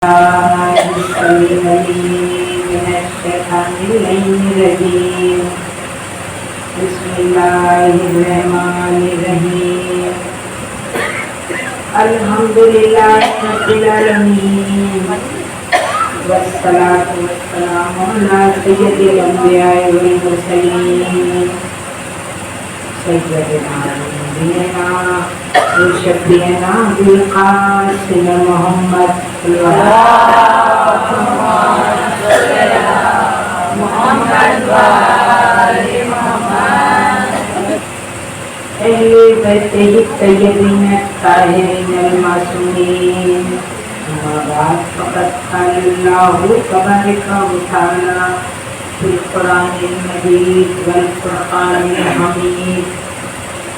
बिस्मिल्लाहिर्रहमानिर्रहीम। अल्हम्दुलिल्लाहि रब्बिल आलमीन वस्सलातु वस्सलामु अला सय्यिदिल अंबिया'i वल मुरसलीन सय्यिदिना नबीना व शफीना बिल क़ासिम मुहम्मद अहले बैतिही तय्यबीन ताहिरीन अल-मासूमीन। अम्मा बाद फ़क़द क़ालल्लाहु तबारक व तआला फिल क़ुरानिल मजीद वल फ़ुरक़ानिल हमीद।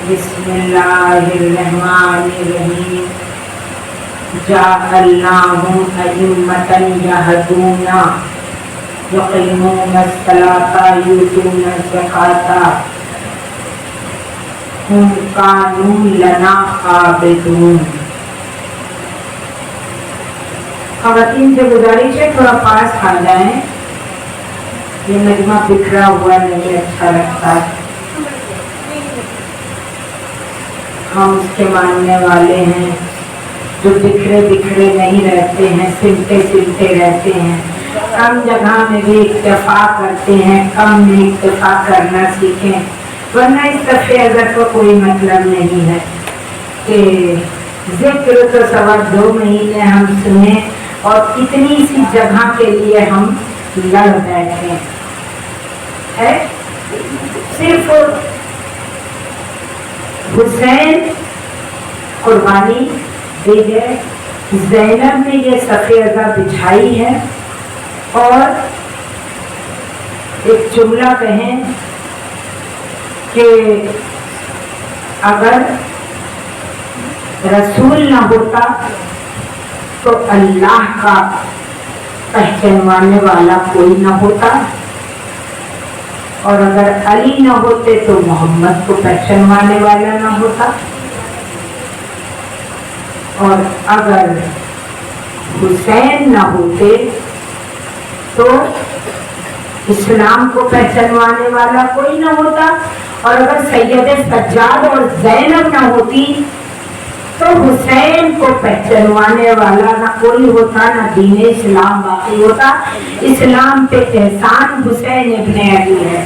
बिस्मिल्लाहिर्रहमानिर्रहीम। जअलनाहुम अइम्मतन यहदूना युक़ीमूनस सलाता यूतूनज़ ज़काता हुम कानू लना आबिदून। ख़वातीन से गुजारिश है थोड़ा पास आ जाएं, ये मजमा बिखरा हुआ नहीं अच्छा लगता। हम उसके मानने वाले हैं जो बिखरे बिखरे नहीं रहते हैं, सिमटे सिमटे रहते हैं। कम जगह में भी इत्तेफा करते हैं, कम में इत्तेफा करना सीखें, वरना इस दफ़े अगर तो कोई मतलब नहीं है कि जिक्र तो सवा 2 महीने हम सुने और इतनी सी जगह के लिए हम लड़ बैठे है। सिर्फ हुसैन कुर्बानी दी है, ज़ैनब ने ये सफ़ेदा बिछाई है और एक जुमला कहें कि अगर रसूल न होता तो अल्लाह का पहचानवाने वाला कोई न होता, और अगर अली न होते तो मोहम्मद को पहचानवाने वाला न होता, और अगर हुसैन न होते तो इस्लाम को पहचानवाने वाला कोई न होता, और अगर सैयदे सज्जाद और ज़ैनब न होती तो हुसैन को पहचानवाने वाला न कोई होता, न दीन इस्लाम बाकी होता। इस्लाम पे एहसान हुसैन इब्ने अली है।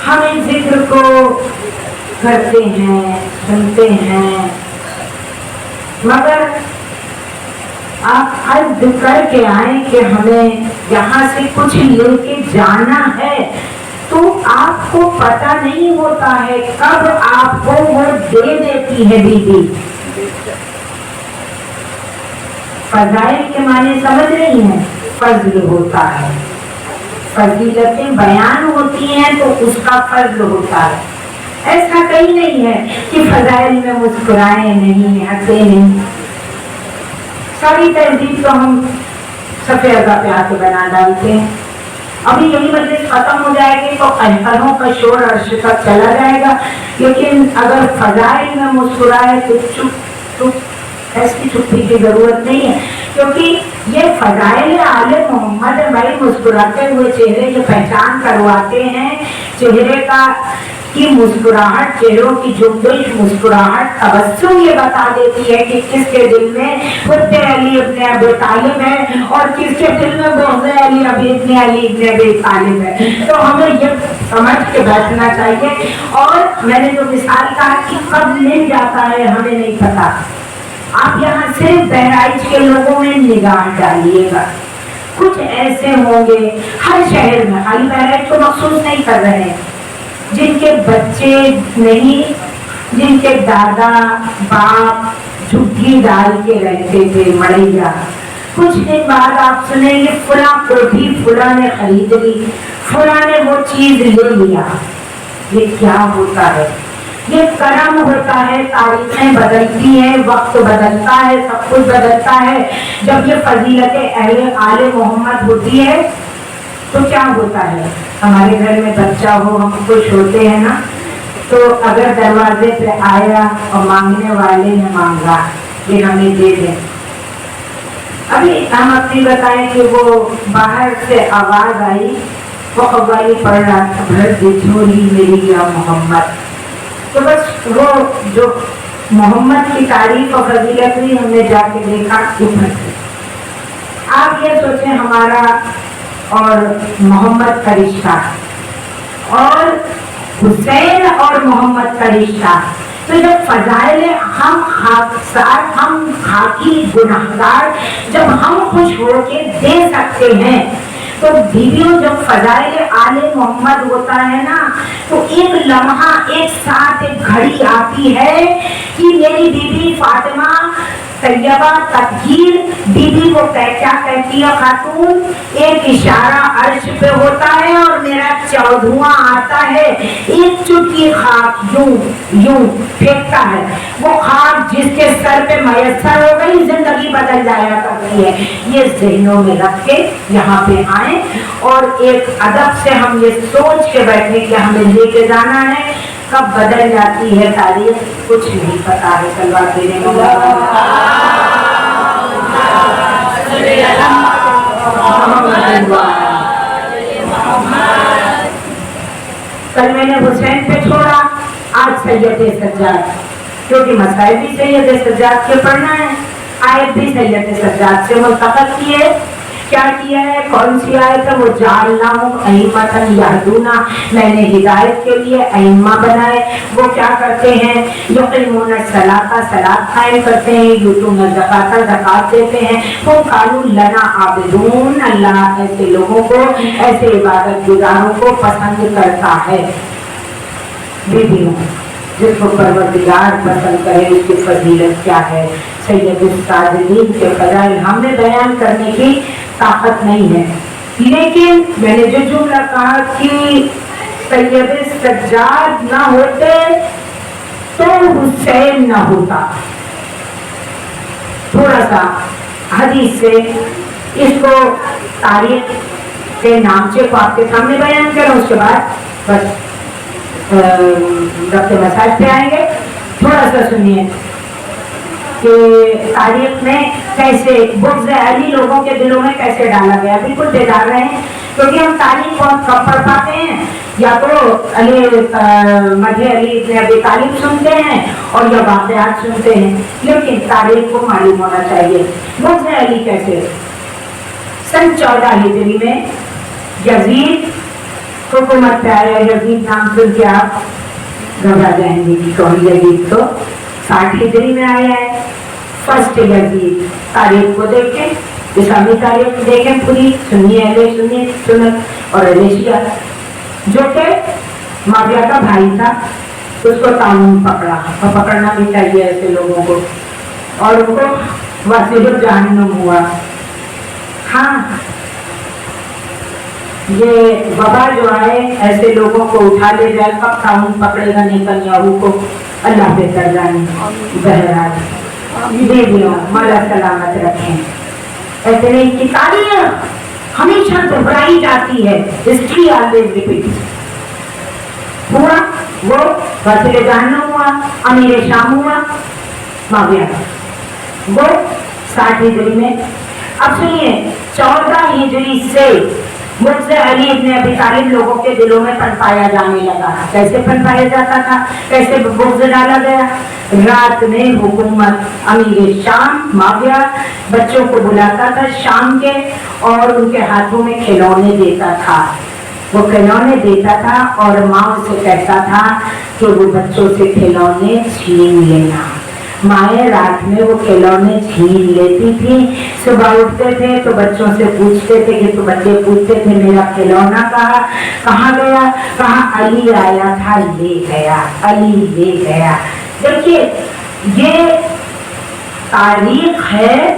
हम इस जिक्र को करते हैं, सुनते हैं, मगर आप अर्ज करके आए कि हमें यहाँ से कुछ लेके जाना है, तो आपको पता नहीं होता है कब आपको वो दे देती है बीवी। फज़ाइल के माने समझ रही हैं, फज़्ल होता है, फजीलतें बयान होती हैं तो उसका फज़्ल होता है। ऐसा कहीं नहीं है कि फज़ाइल में मुस्कुराए नहीं, हंसे नहीं। सारी तहजीब तो हम सफ़ेदा पे आके बना डालते हैं। अभी यही मजलिस खत्म हो जाएगी तो कहकहों का शोर अर्श तक चला जाएगा, लेकिन अगर फज़ाइल में मुस्कुराए तो चुप चुप, ऐसी चुप्पी की जरूरत नहीं है, क्योंकि ये फज़ाइल आले मोहम्मद भाई मुस्कुराते हुए चेहरे ये पहचान करवाते हैं। चेहरे का की मुस्कुराहट, चेहरों की जुम्बिश, मुस्कुराहट, तबस्सुम ये बता देती है कि किसके दिल में हुस्न अली इब्ने अबी तालिब है और किसके दिल में बुग़्ज़ अली इब्ने अली इब्ने अबी तालिब है। तो हमें ये समझ के बैठना चाहिए। और मैंने जो मिसाल कहा कि कब मिल जाता है हमें नहीं पता। आप यहाँ सिर्फ बहराइच के लोगों में निगाह डालिएगा, कुछ ऐसे होंगे हर शहर में, खाली बहराइच को मखसूस नहीं कर रहे हैं, जिनके बच्चे नहीं, जिनके दादा बाप झुग्गी डाल के रहते थे मड़ैया, कुछ दिन बाद आप सुनेंगे फुला कोठी फुला ने खरीद ली, फुला ने वो चीज ले लिया। ये क्या होता है? ये करम होता है, तारीखें बदलती हैं, वक्त बदलता है, सब कुछ बदलता है। जब ये फजीलतें आले मोहम्मद होती है تو کیا ہوتا ہے، ہمارے گھر میں بچہ ہو، ہم خوش ہوتے ہیں نا، تو اگر دروازے پہ آیا اور مانگنے والے نے مانگا کہ ہمیں دے دیں، ابھی ہم اپنی بتائیں کہ وہ باہر سے آواز آئی، وہ قوالی پڑھ رہا تھا، بھر دے جھولی میری یا محمد، تو بس وہ جو محمد کی تعریف اور فضیلت ہوئی، ہم نے جا کے دیکھا اوپر سے۔ آپ یہ سوچیں ہمارا اور محمد کا رشتہ اور حسین اور محمد کا رشتہ، تو جب فضائل ہم خاکی گناہگار جب ہم خوش ہو کے دے سکتے ہیں، تو بیویوں جب فضائل آل محمد ہوتا ہے نا، تو ایک لمحہ ایک ساتھ ایک گھڑی آتی ہے کہ میری بیوی فاطمہ طیبہ تطہیر بیوی کو کیا کہتی ہے خاتون، ایک اشارہ عرش پہ ہوتا ہے اور میرا چودھواں آتا ہے، ایک چٹکی خاک یوں یوں پھینکتا ہے، وہ خاک جس کے سر پہ میسر ہو گئی زندگی بدل جایا کرتی ہے۔ یہ ذہنوں میں رکھ کے یہاں پہ آئیں اور ایک ادب سے ہم یہ سوچ کے بیٹھے کہ ہمیں لے کے جانا ہے، کب بدل جاتی ہے تاریخ کچھ نہیں پتا ہے۔ کلوا دینے میں کل میں نے حسین پہ چھوڑا، آج سید سجاد، کیونکہ مسائل بھی سید سجاد کے پڑھنا ہے، آیت بھی سید سجاد سے منتخب کیے۔ کیا کیا ہے، کون سی آیت ہے، وہ جعلناہم ائمۃ یہدون، میں نے ہدایت کے لیے ائمہ بنائے، وہ کیا کرتے ہیں، یقیمون الصلاۃ، صلاۃ قائم کرتے ہیں، یؤتون الزکاۃ، زکات دیتے ہیں، وہ قالوا لنا عابدون، اللہ ایسے لوگوں کو، ایسے عبادت گزاروں کو پسند کرتا ہے۔ بیویوں جس کو پروردگار پسند کرے اس کی فضیلت کیا ہے، سید الساجدین کے فضائل ہم نے بیان کرنے کی طاقت نہیں ہے، لیکن میں نے جو جملہ کہا کہ سید سجاد نہ ہوتے تو حسین نہ ہوتا، تھوڑا سا حدیث سے اس کو تاریخ کے نامچے کو آپ کے سامنے بیان کروں، اس کے بعد بس ربط مسائل پہ آئیں گے۔ تھوڑا سا سنیے کہ تاریخ میں کیسے بغض علی لوگوں کے دلوں میں کیسے ڈالا گیا، بالکل بیدار رہے ہیں، کیونکہ ہم تاریخ بہت کم پڑھ پاتے ہیں، یا تو مجھے علی ابن ابی طالب سنتے ہیں اور یا واقعات سنتے ہیں، لیکن تاریخ کو معلوم ہونا چاہیے۔ بغض علی کیسے، سن 14 ہجری میں یزید حکومت پہ آیا، یزید نام سن کے آپ گھبرا جائیں گے کہ کون یزید، تو 60 ہجری میں آیا ہے فرسٹ یزید۔ تاریخ کو دیکھیں، اسلامی تاریخ دیکھیں پوری، سنی اہل سنت اور اہل شیعہ، جو کہ معاویہ کا بھائی تھا، اس کو تعاون پکڑا، اور پکڑنا بھی چاہیے ایسے لوگوں کو، اور ان کو واسع جہنم ہوا۔ ہاں یہ وبا جو آئے ایسے لوگوں کو اٹھا لے جائے، کب تعاون پکڑے گا نیتنیاہو کو، اللہ بہتر جانے۔ بہرحال بیویوں مولا سلامت رکھیں، ایسے نہیں کی تاریخ ہمیشہ دہرائی جاتی ہے، ہسٹری آلویز ریپیٹس۔ ہوا وہ واسع جہنم ہوا، امیر شام ہوا معاویہ، وہ 60 ہجری میں۔ اب سنیے 14 ہجری سے بغض علی ابن ابی طالب لوگوں کے دلوں میں پنپایا جانے لگا۔ کیسے پنپایا جاتا تھا، کیسے بغض ڈالا گیا؟ رات میں حکومت امیر شام معاویہ بچوں کو بلاتا تھا شام کے، اور ان کے ہاتھوں میں کھلونے دیتا تھا، وہ کھلونے دیتا تھا اور ماں سے کہتا تھا کہ وہ بچوں سے کھلونے چھین لینا۔ مائیں رات میں وہ کھلونے چھین لیتی تھی، صبح اٹھتے تھے تو بچوں سے پوچھتے تھے کہ تو بچے پوچھتے تھے میرا کھلونا کہاں گیا، کہاں علی آیا تھا لے گیا، علی لے گیا۔ دیکھیے یہ تاریخ ہے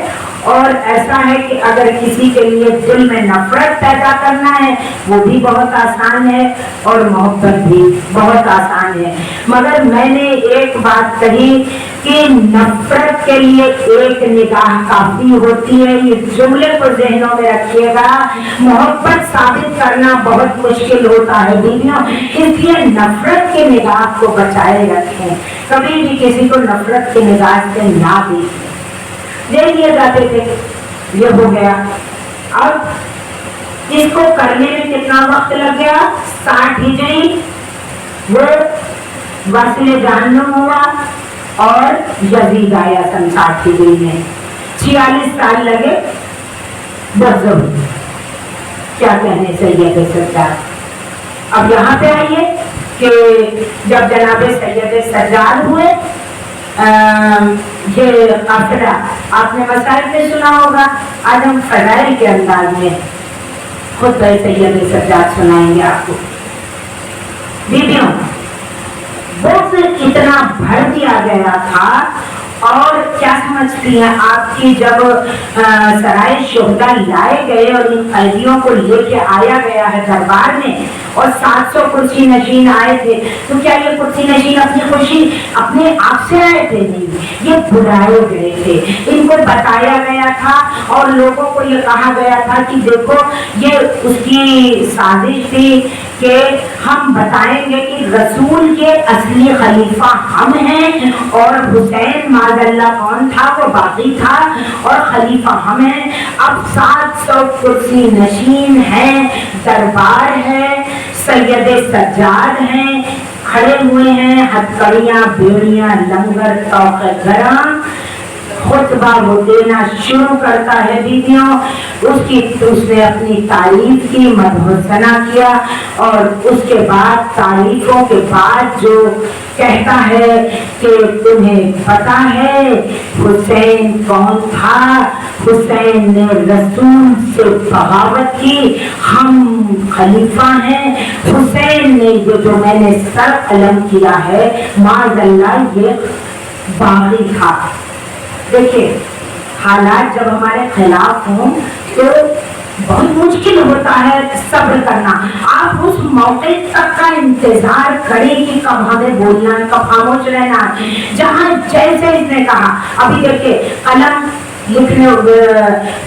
اور ایسا ہے کہ اگر کسی کے لیے دل میں نفرت پیدا کرنا ہے وہ بھی بہت آسان ہے اور محبت بھی بہت آسان ہے. مگر میں نے ایک بات کہی کہ نفرت کے لیے ایک نگاہ کافی ہوتی ہے. اس جملے کو ذہنوں میں رکھیے گا. محبت ثابت کرنا بہت مشکل ہوتا ہے بیویوں، اس لیے نفرت کے نگاہ کو بچائے رکھیں. کبھی بھی کسی کو نفرت کے نگاہ سے نہ دیکھیں. دیکھ لیے جاتے تھے یہ ہو گیا. اب اس کو کرنے میں کتنا وقت لگ گیا؟ 60 ہجری وہ وصل جہنم ہوا اور یزید آیا سن 60 ہجری میں. 46 سال لگے بزر. کیا کہنے سید سجاد. اب یہاں پہ آئیے کہ جب جناب سید سجاد ہوئے یہ قافلہ آپ نے مسائل میں سنا ہوگا. آج ہم فضائل کے انداز میں خود سید سجاد سنائیں گے آپ کو. بیویوں بہت اتنا بھر دیا گیا تھا. اور کیا سمجھتی ہیں آپ کی جب سرائے شہداء لائے گئے اور ان قیدیوں کو لے کے آیا گیا ہے دربار میں اور 700 کرسی نشین آئے تھے تو کیا یہ کرسی نشین اپنی خوشی اپنے آپ سے آئے تھے؟ نہیں، یہ بلائے گئے تھے. ان کو بتایا گیا تھا اور لوگوں کو یہ کہا گیا تھا کہ دیکھو یہ اس کی سازش تھی کہ ہم بتائیں گے کہ رسول کے اصلی خلیفہ ہم ہیں اور حسین معاذ اللہ کون تھا؟ وہ باقی تھا اور خلیفہ ہم ہیں. اب 700 کرسی نشین ہیں، دربار ہے، سید سجاد ہیں، کھڑے ہوئے ہیں، ہتھکڑیاں بیڑیاں لنگر توق گراں. خطبہ وہ دینا شروع کرتا ہے بیویوں. اس نے اپنی تعریف کی، مدح و ثنا کیا اور اس کے بعد تعریفوں کے بعد جو کہتا ہے کہ تمہیں پتا ہے حسین کون تھا؟ حسین نے رسول سے بغاوت کی، ہم خلیفہ ہیں. حسین نے جو میں نے سر قلم کیا ہے معاذ اللہ یہ باغی تھا. دیکھیں حالات جب ہمارے خلاف ہوں تو بہت مشکل ہوتا ہے صبر کرنا. آپ اس موقع تک کا انتظار کریں کہ کب ہمیں بولنا ہے، کب خاموش رہنا ہے. جہاں جیسے اس نے کہا، ابھی دیکھیں قلم لکھنے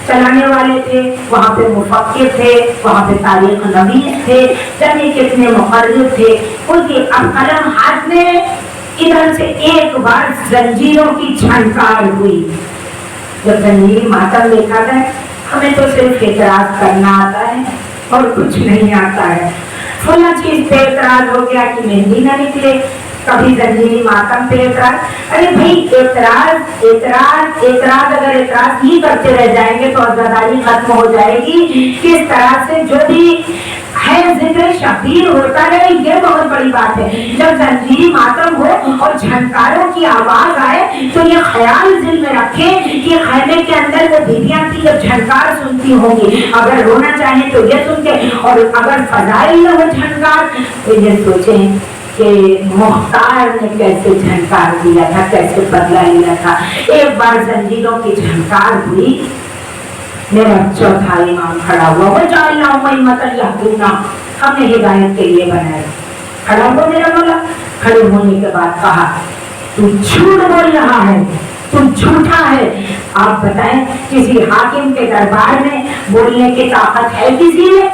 چلانے والے تھے، وہاں پہ مفکر تھے، وہاں پہ تاریخ نویس تھے، جانے کتنے مقرر تھے. کوئی اب قلم ہاتھ میں، ادھر سے ایک بار زنجیروں کی جھنکار ہوئی. جب زنجیری ماتم دیکھا گیا، ہمیں تو صرف اعتراض کرنا آتا ہے اور کچھ نہیں آتا ہے. فلاں چیز پہ اعتراض ہو گیا کہ مہندی نہ نکلے، کبھی زنجیری ماتم پہ اعتراض. ارے بھائی اعتراض اعتراض اعتراض، اگر اعتراض ہی کرتے رہ جائیں گے تو عزاداری ختم ہو جائے گی. کس طرح سے جو بھی ہے ذکر شبیر ہوتا ہے، یہ بہت بڑی بات ہے. جب زنجیری ماتم ہو اور جھنکاروں کی آواز آئے تو یہ خیال دل میں رکھیں کہ خیمے کے اندر وہ بیویاں تھی جب جھنکار سنتی ہوں گی، اگر رونا چاہیں تو یہ سن کے، اور اگر فضائل میں ہو جھنکار تو یہ سوچیں کہ مختار نے کیسے جھنکار دیا تھا، کیسے بدلا لیا تھا. ایک بار زنجیروں کی جھنکار ہوئی، میرا چوتھا امام کھڑا ہوا، وہ جعلنا امت یہدونا، ہم نے ہدایت کے لیے بنایا. کھڑا ہوا میرا مولا. کھڑے ہونے کے بعد کہا تو جھوٹ بول رہا ہے، تو جھوٹا ہے. آپ بتائیں کسی حاکم کے دربار میں بولنے کی طاقت ہے کسی میں؟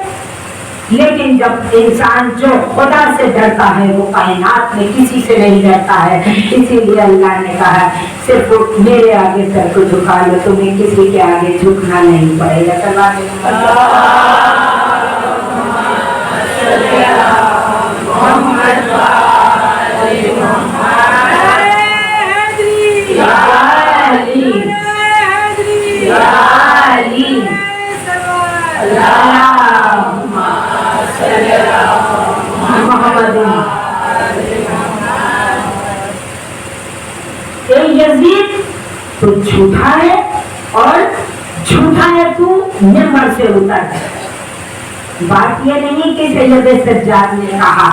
لیکن جب انسان جو خدا سے ڈرتا ہے وہ کائنات میں کسی سے نہیں ڈرتا ہے. اسی لیے اللہ نے کہا صرف میرے آگے سر کو جھکا لو، تمہیں کسی کے آگے جھکنا نہیں پڑے گا. یزید تو جھوٹا ہے اور جھوٹا ہے تو ممبر سے اتر. بات یہ نہیں کہ سید سجاد نے کہا،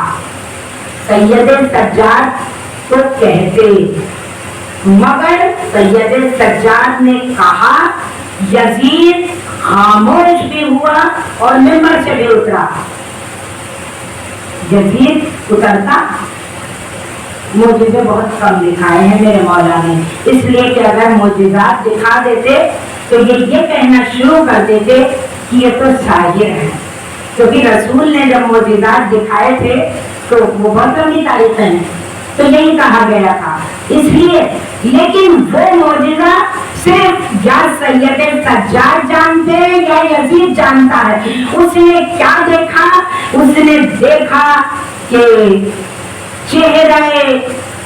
سید سجاد تو کہتے، مگر سید سجاد نے کہا यजीद खामोश भी हुआ और मिंबर से भी उतरा। यजीद उतरता, मोजिज़े बहुत कम दिखाए हैं मेरे मौला ने, इसलिए कि अगर मोजिज़ात दिखा देते तो ये कहना शुरू कर देते कि ये तो साहिर है, क्योंकि रसूल ने जब मोजिज़ात दिखाए थे तो वो बहुत लंबी तारीखें हैं, तो यही कहा गया था। इसलिए लेकिन वो मोजिज़ा सिर्फ या सैयद सज्जाद जानते हैं या यजीद जानता है। उसने क्या देखा? उसने देखा कि चेहरे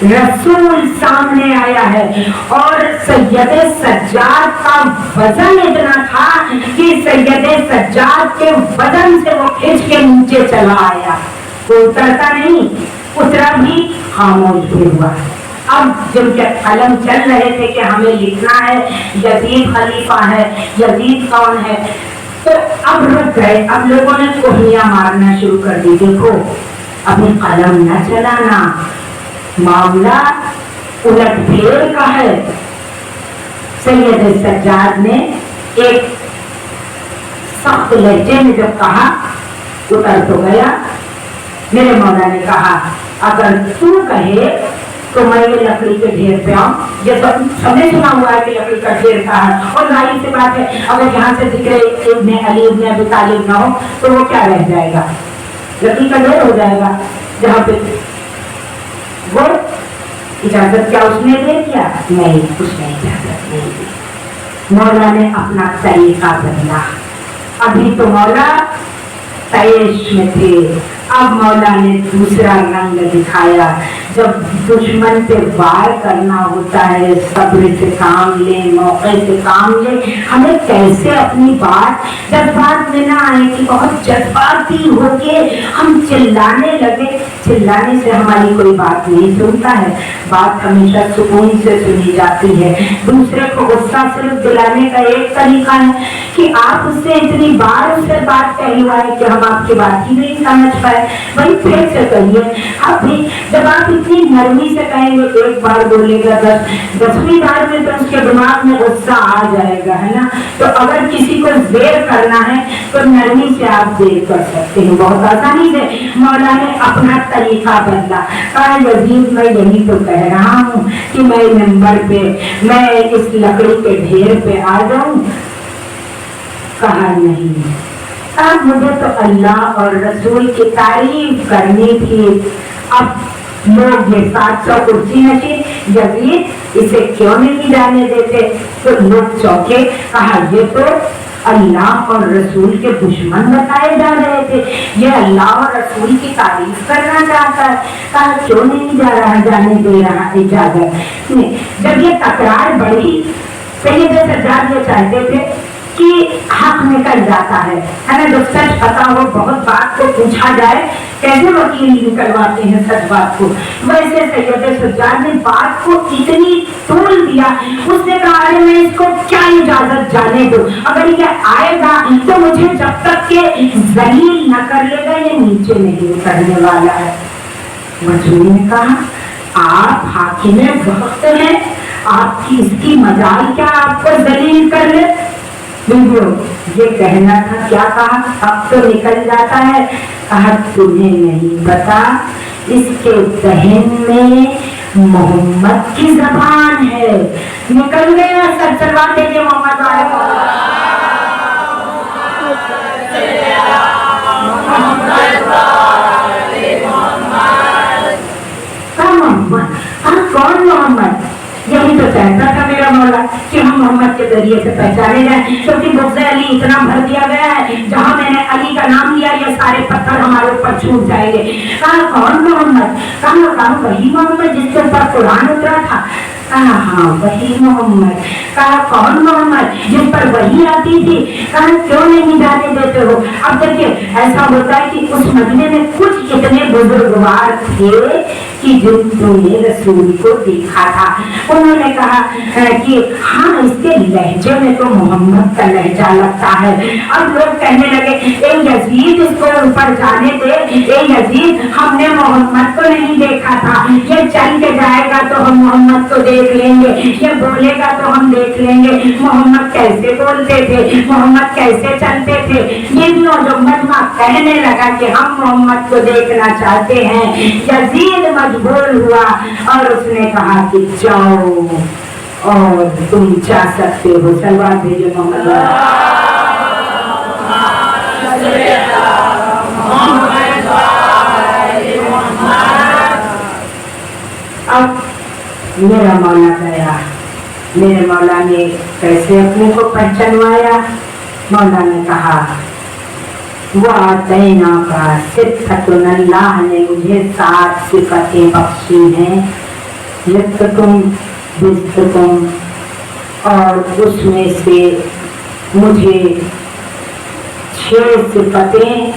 रसूल सामने आया है और सैयद सज्जाद का वजन इतना था कि सैयद सज्जाद के वजन से वो खींच के नीचे चला आया। वो उतरता नहीं, उतरा भी, खामोश भी हुआ। अब जब कलम चल रहे थे कि हमें लिखना है यजीद खलीफा है, यजीद कौन है, तो अब रुक गए। अब लोगों ने कोहनियां मारना शुरू कर दी, देखो अभी कलम न चलाना, मामला उलटफेर का है। सैयद सज्जाद ने एक सख्त लहजे में जब कहा, उतर तो गया। मेरे मौला ने कहा अगर तू कहे तो मैं ये लकड़ी के ढेर पे आऊं। ये सब सबने सुना हुआ है कि लकड़ी का ढेर का है, और जाहिर सी बात है अगर यहाँ से जिक्र इब्ने अली इब्ने अबी तालिब ना हो तो वो क्या रह जाएगा, लकड़ी का ढेर हो जाएगा। जहाँ पे वो इजाजत क्या उसने दे दिया? नहीं, उसने इजाजत नहीं दी। मौला ने अपना तरीका बदला। अभी तो मौला तैश में थे, अब मौला ने दूसरा रंग दिखाया। जब दुश्मन पे वार करना होता है, सब्र से काम ले, मौके से काम ले। हमें कैसे अपनी बात जज्बात में ना आए कि बहुत जज्बाती होके हम चिल्लाने लगे। चिल्लाने से हमारी कोई बात नहीं सुनता है, बात हमेशा सुकून से सुनी जाती है। दूसरे को गुस्सा सिर्फ दिलाने का एक तरीका है कि आप उससे इतनी बार उससे बात कहलवाए कि हम आपकी बात ही नहीं समझ पाए, वही फिर से कहिए। अब भी जब आप इतनी नरमी से कहेंगे, एक बार बोलेगा 10वीं बार में तो उसके दिमाग में गुस्सा आ जाएगा, है ना। तो अगर किसी को जेर करना है तो नरमी से आप जेर कर सकते हैं, बहुत आसानी से। मौला ने अपना तरीका बदला, कहा यजीद मैं यही तो कह रहा हूँ कि मैं मिंबर पे, मैं इस लकड़ी के ढेर पे आ जाऊं। कहा नहीं, अब मुझे तो अल्लाह और रसूल की तारीफ करनी थी। अब लोग ये 700 कुर्सी नशीन यजीद इसे क्यों नहीं जाने देते? तो लोग चौंके, कहा ये तो अल्लाह और रसूल के दुश्मन बताए जा रहे थे, ये अल्लाह और रसूल की तारीफ करना चाहता है। कहा क्यों नहीं जा रहा, जाने दे रहा इजाजत? जब ये तकरार बढ़ी, सैयद सज्जाद ये चाहते थे कि हक निकल जाता है ना, जब सच पता हो, बहुत बात को पूछा जाए, कैसे वकील निकलवाते हैं सच बात को। वैसे सैयद सज्जाद ने बात को इतनी तोल दिया, उसने कहा अरे मैं इसको क्या इजाजत जाने दो, अगर ये आएगा तो मुझे जब तक के जलील न कर लेगा ये नीचे नहीं उतरने वाला है। मजूरी ने कहा आप हाकिम वक्त हैं, आपकी इसकी मजाल क्या आपको जलील कर ले? ये कहना था, क्या कहा? अब तो निकल जाता है। कहा तुम्हें नहीं पता, इसके दहन में मोहम्मद की जबान है। निकल गया, सब चलवा देंगे मोहम्मद वाले को। कौन मोहम्मद? यही तो चाहता था मेरा मौला कि हम मोहम्मद के जरिए से पहचाने जाए, क्योंकि बुग़्ज़ अली इतना भर दिया गया है, जहां मैंने अली का नाम लिया ये सारे पत्थर हमारे ऊपर छूट जाएंगे। कहा कौन मोहम्मद? कहा वही मोहम्मद जिसके ऊपर कुरान उतरा था। कहा हाँ वही मोहम्मद। कहा कौन मोहम्मद? जिस पर वही आती थी। कहा क्यों नहीं जाने देते हो? अब देखिए ऐसा होता है कि उस मदीने में कुछ इतने बुजुर्गवार थे कि जिन्होंने रसूल को देखा था, उन्होंने कहा कि हाँ इसके लहजे में तो मोहम्मद का लहजा लगता है। अब लोग कहने लगे यजीद इसको ऊपर जाने दे, ये यजीद हमने मोहम्मद को नहीं देखा था, ये चल के जाएगा तो हम मोहम्मद को देख लेंगे, ये बोलेगा तो हम देख लेंगे मोहम्मद कैसे बोलते थे, मोहम्मद कैसे चलते थे। ये जो मजमा कहने लगा कि हम मोहम्मद को देखना चाहते हैं, यजीद मजबूर हुआ और उसने कहा कि जाओ और तुम जा सकते हो। सलवार भेजो मोहम्मद। अब मेरा मौला गया, मेरे मौला ने कैसे अपने को पहचानवाया। मौला ने कहा वो आतैना का सिफ़तुन, अल्लाह ने मुझे 7 सिफ़तें बख्शी हैं, लिफ़्तुम बिस्तुम, और उसमें से मुझे 6 सिफ़तें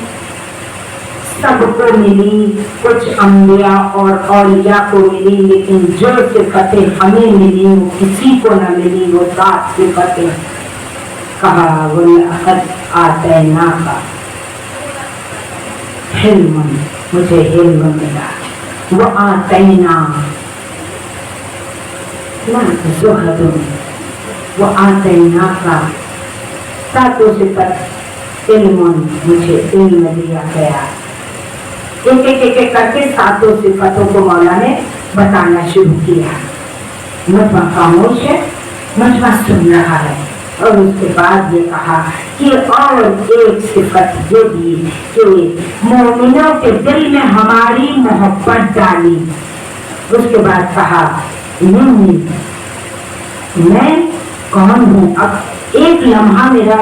सबको मिली, कुछ अम्बिया और औलिया को मिली, लेकिन जो सिफ़तें हमें मिली वो किसी को न मिली, वो 7 सिफ़तें। कहा वो लक़द आतैना का हिल्म, मुझे हिल्म मिला, वो आतैना ज़ुहदुन, वो आतैना का 7 सिफ़त इल्म, मुझे इल्म दिया गया। एक एक करके 7 सिफ़तों को मौला ने बताना शुरू किया। मजमा खामोश है, मजमा सुन रहा है, और उसके बाद ये कहा कि और एक सिफ़त ये दी कि मोमिनों के दिल में हमारी मोहब्बत डाली। उसके बाद कहा मैं कौन हूँ। अब एक लम्हा मेरा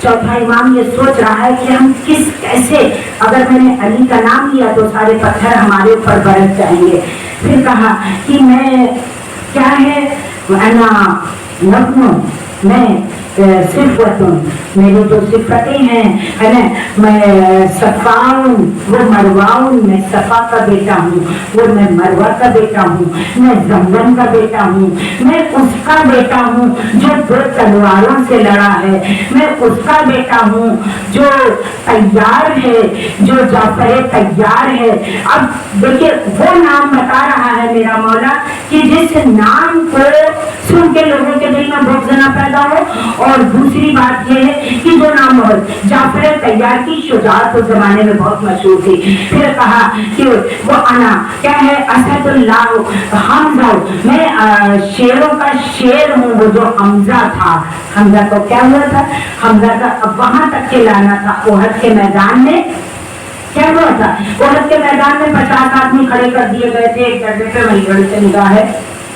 चौथा इमाम ये सोच रहा है कि हम कैसे, अगर मैंने अली का नाम लिया तो सारे पत्थर हमारे ऊपर बरस जाएंगे। फिर कहा कि मैं क्या है, अना नब्नो, मैं सिफ़तुन, मेरी जो सिफ़तें हैं, है ना, मैं सफ़ाउन, वो मरवाउन, मैं सफ़ा का बेटा हूँ, वो मैं मरवा का बेटा हूँ, मैं ज़मज़म का बेटा हूँ, मैं उसका बेटा हूँ जो 2 तलवारों से लड़ा है, मैं उसका बेटा हूँ जो तैयार है, जो जाफर तैयार है। अब देखिए वो नाम बता रहा है मेरा मौला कि जिस नाम को सुन के लोगों के दिल में बुग़्ज़ पैदा हो। और दूसरी बात यह है कि जो नाम जाफर तैयार की शुजाअत उस जमाने में बहुत मशहूर थी। फिर कहा कि वो अना क्या है, असदुल्लाह हमजा, मैं शेरों का शेर हूँ। वो जो हमजा था, हमजा को क्या हुआ था, हमजा का वहां तक के लाना था ओहद के मैदान में। क्या हुआ था ओहद के मैदान में 50 आदमी खड़े कर दिए गए थे, एक डंडे पे वही घड़ी से निगाह है,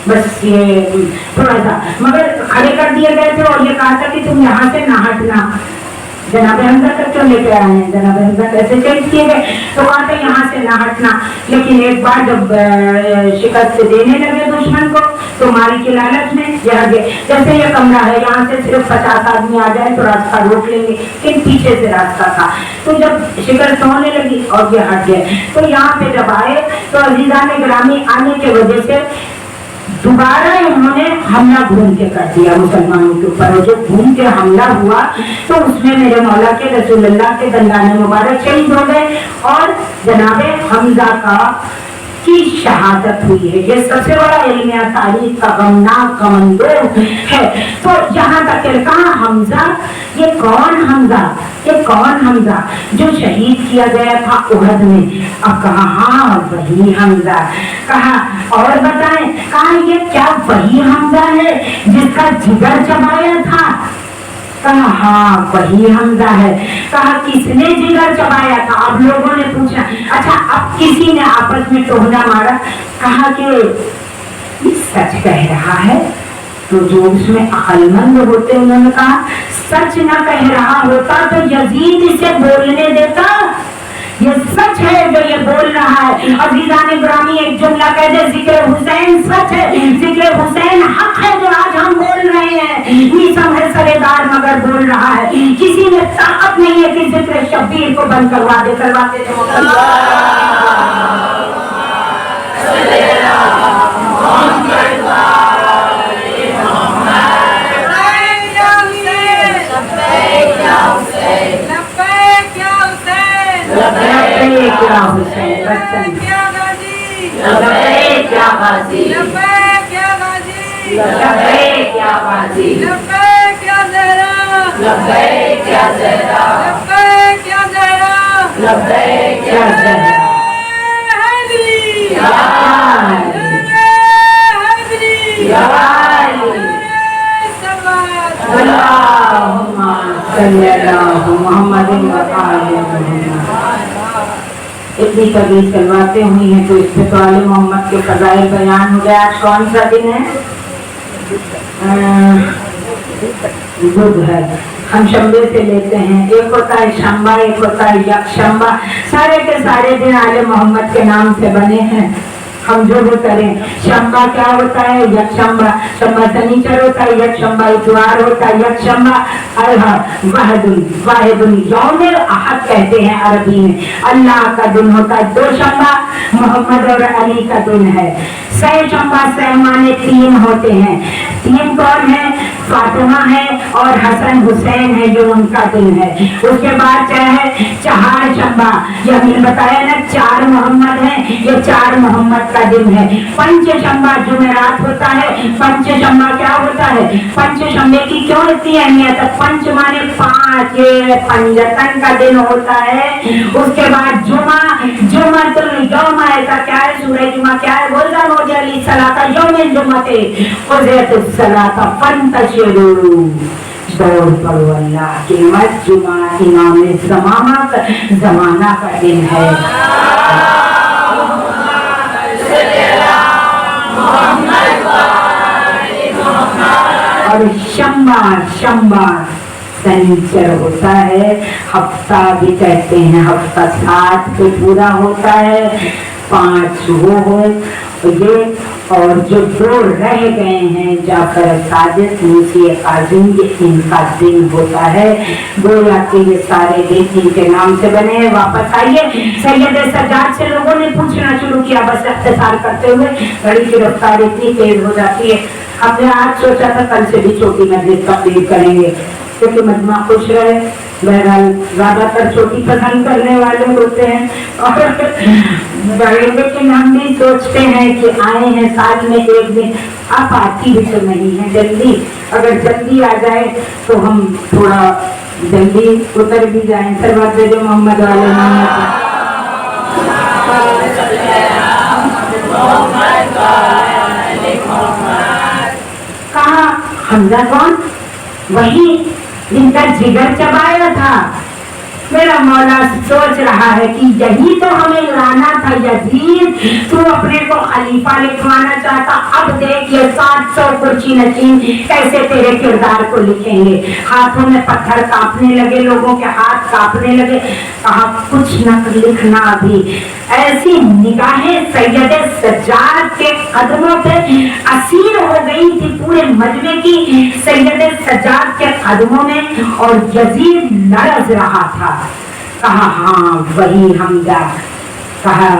बस ये थोड़ा सा, मगर खड़े कर दिए गए थे और ये कहा था कि तुम यहाँ से ना हटना। जनाब हमजा तक क्यों लेके आए हैं, जनाब हमजा कैसे चेंज किए गए, तो कहा था यहाँ से ना हटना। लेकिन एक बार जब शिकस्त देने लगे दुश्मन को, तो मारी की लालच में ये हट गए। जैसे ये कमरा है, यहाँ से सिर्फ 50 आदमी आ जाए तो रास्ता रोक लेंगे, लेकिन पीछे से रास्ता था। तो जब शिकस्त होने लगी और ये हट गए, तो यहाँ पे जब आए तो अजीज़ान गिरामी आने की वजह से दोबारा उन्होंने हमला घूम के कर दिया मुसलमानों के ऊपर। और जो घूम के हमला हुआ तो उसमें मेरे मौला के रसूलुल्लाह के दंदाने मुबारक शहीद हो गए और जनाबे हमजा का की शहादत हुई है। ये सबसे बड़ा इल्म तारीख का गमनाक कमंदो है। तो यहाँ तक कहा हमजा, ये कौन हमजा, ये कौन हमजा जो शहीद किया गया था उहद में। अब कहा हाँ वही हमजा। कहा और बताएं, कहा ये क्या वही हमजा है जिसका जिगर चबाया था। कहा हाँ वही हमजा है। कहा किसने जिगर चबाया था। अब लोगों ने पूछा, अच्छा अब किसी ने आपस में टोहना मारा। कहा कि सच कह रहा है। तो जो उसमें अक्लमंद होते उन्होंने कहा सच ना कह रहा होता तो यजीद इसे बोलने देता। ये सच है जो ये बोल रहा है। अजीज़ान गिरामी एक जुमला कह दे, जिक्र हुसैन सच है, जिक्र हुसैन हक है जो आज हम बोल रहे हैं। नीसम है सरेदार मगर बोल रहा है। किसी में ताकत नहीं है कि जिक्र शब्बीर को बंद करवाते लब्बैक या हुसैन, लब्बैक या गाजी, लब्बैक या गाजी, लब्बैक या गाजी, लब्बैक या गाजी, लब्बैक या ज़हरा, लब्बैक या ज़हरा, लब्बैक या ज़हरा, लब्बैक या ज़हरा, हैदरी, या हैदरी, या अल्लाहुम्मा सल्ली अला मुहम्मदिन व आलि मुहम्मद। इतनी कभी सलवातें हुई हैं तो इसमें तो आले मोहम्मद के फज़ाइल बयान हो गया। आज कौन सा दिन है? बुध है। हम शंबे से लेते हैं, एक होता है शंबा, एक होता है यकशंबा। सारे के सारे दिन आले मोहम्मद के नाम से बने हैं। हम जो भी करें, शंबा क्या होता है? यकशंबा। शंबा शनिचर होता है, यकशंबा इतवार होता है, यकशंबा वाहिदुल यौमुल अहद कहते हैं अरबी में। अल्लाह का दिन होता है। दो शंबा मोहम्मद और अली का दिन है। सह शंबा, सह माने तीन होते हैं। तीन कौन है? फातिमा है और हसन हुसैन है, जो उनका दिन है। उसके बाद क्या है? चार शंबा, यह मैंने बताया ना, चार मोहम्मद है, ये चार मोहम्मद का दिन है। पंच शंबा जुमेरात होता है। पंच शंबा क्या होता है? पंच शंबे की क्यों इतनी अहमियत है? पंच माने पांच, पंजतन का दिन होता है। उसके बाद जुमा, जुमातुल यौम ऐसा क्या है? सूरह जुमा क्या है? बोलता मोदी सलाता यौमिल जुमते क़ुज़ियतुस सलाता फंतशिरू, दौड़ पड़ो अल्लाह के मत। जुमा इमाम ज़माना का दिन है। और शंबा शनिचर होता है। हफ्ता भी कहते हैं, हफ्ता 7 पे पूरा होता है। 5 वो हो ये, और जो 2 रह गए हैं जाफर सादिक, मूसी काज़िम, ये इनका दिन होता है। गोया के ये सारे दिन इनके नाम से बने हैं। वापस आइए, सैयद सज्जाद से लोगों ने पूछना शुरू किया, बस इख्तिसार करते हुए, घड़ी की रफ्तार इतनी तेज हो जाती है। हमने आज सोचा था कल से भी छोटी मस्जिद तकरीर करेंगे, क्योंकि मजमा खुश रहे। बहरहाल ज्यादातर छोटी पसंद करने वाले होते हैं, और लेकिन हम भी सोचते हैं कि आए हैं साथ में एक दिन। आप आती भी तो नहीं है जल्दी, अगर जल्दी आ जाए तो हम थोड़ा जल्दी उतर भी जाए। सरवत जो मोहम्मद वाले कहा। हमजा कौन? वही जिनका जिगर चबाया था। मेरा मौला सोच रहा है कि यही तो हमें लाना था यजीद, तू अपने को खलीफा लिखवाना चाहता। अब देख ये 700 कुर्सी नशीन कैसे तेरे किरदार को लिखेंगे। हाथों में पत्थर कांपने लगे, लोगों के हाथ कांपने लगे। कहा कुछ न लिखना अभी। ऐसी निगाहें सैयद सज्जाद के कदमों पे असीर हो गई थी पूरे मजमे की, सैयद सज्जाद के कदमों में, और यजीद लरज़ रहा था। कहा हाँ वही हमजा। कहा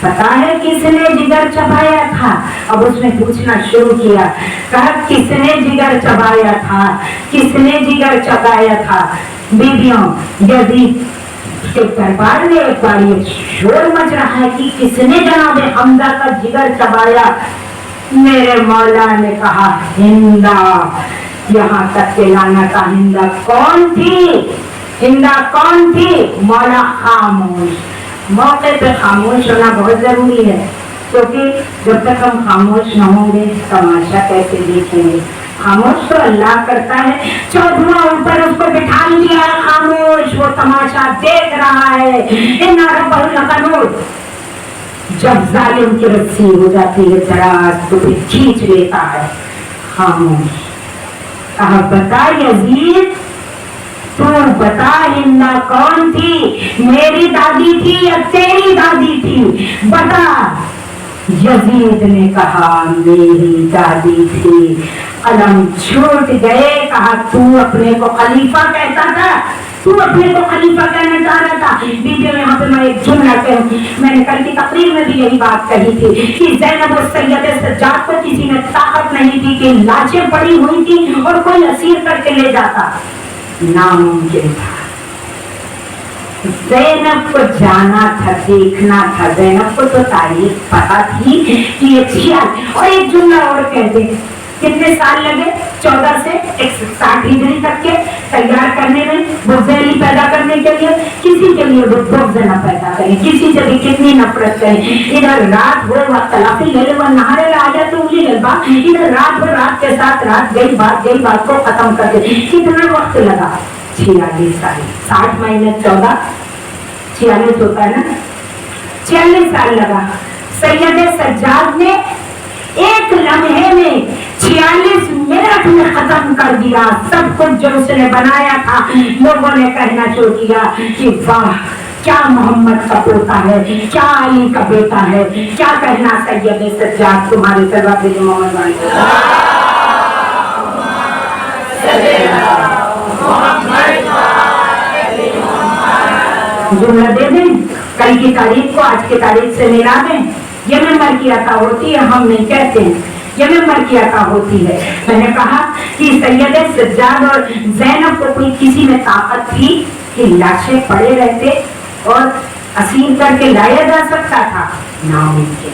पता है किसने जिगर चबाया था? अब उसने पूछना शुरू किया। कहा किसने जिगर चबाया था? किसने जिगर चबाया था? बीबियों, यजीद के दरबार में एक बार ये शोर मच रहा है कि किसने जनाब हमजा का जिगर चबाया। मेरे मौला ने कहा हिंदा। यहाँ तक के लाना का हिंदा कौन थी? हिंदा कौन थी? मौला खामोश। मौके पे खामोश होना बहुत जरूरी है, क्योंकि जब तक हम खामोश न होंगे तमाशा कैसे देखेंगे। खामोश तो अल्लाह करता है। 14वां ऊपर उसको बिठा दिया है खामोश, वो तमाशा देख रहा है। जब जालिम की रस्सी हो जाती है दराज तो फिर खींच लेता है खामोश। कहा बता यजीद, तू बता हिंदा कौन थी? मेरी दादी थी या तेरी दादी थी? बता। यजीद ने कहा मेरी दादी थी। कलम छूट गए। कहा तू अपने को खलीफा कहता था? तू अपने को खलीफा कहना चाह रहा था? बीबी यहाँ पे मैं एक जुमला कहूँ, मैंने कल की तकरीर में भी यही बात कही थी कि ज़ैनब और सैयद सज्जाद को किसी में ताकत नहीं थी कि लाशें पड़ी हुई थी और कोई असीर करके ले जाता, नामुमकिन था। ज़ैनब को जाना था, देखना था। ज़ैनब को तो तारीख पता थी कि ये छिया। और एक जुमला और कह दे, कितने साल लगे 14 से 60 हिजरी तक के तैयार करने में, बुग़्ज़ पैदा करने के लिए। किसी के लिए बुग़्ज़ न पैदा करें, किसी से भी कितनी नफरत करें। इधर रात हो वक्त तलाफी ले ले, वह नहारे ला आया तो उंगली लगा, इधर रात हो रात के साथ रात गई बात को खत्म कर दे। कितना वक्त लगा? 46 साल। 60 महीने 14 46 होता है ना, 46 साल लगा। सैयद सज्जाद ने एक लम्हे में 46 मिनट में खत्म कर दिया सब कुछ जो उसने बनाया था। लोगों ने कहना शुरू किया कि वाह, क्या मोहम्मद का पोता है, क्या अली का बेटा है। क्या कहना सैयद सज्जाद, तुम्हारे सरवाते मोहम्मद जुमला दे दें, कल की तारीख को आज की तारीख से मिला दें। ये मेमर की अता होती है, हम नहीं कहते हैं, ये मेमर की अता होती है। मैंने कहा कि सैयद सज्जाद और ज़ैनब को कोई किसी में ताकत थी कि लाशें पड़े रहते और असील करके लाया जा सकता था? नामुमकिन।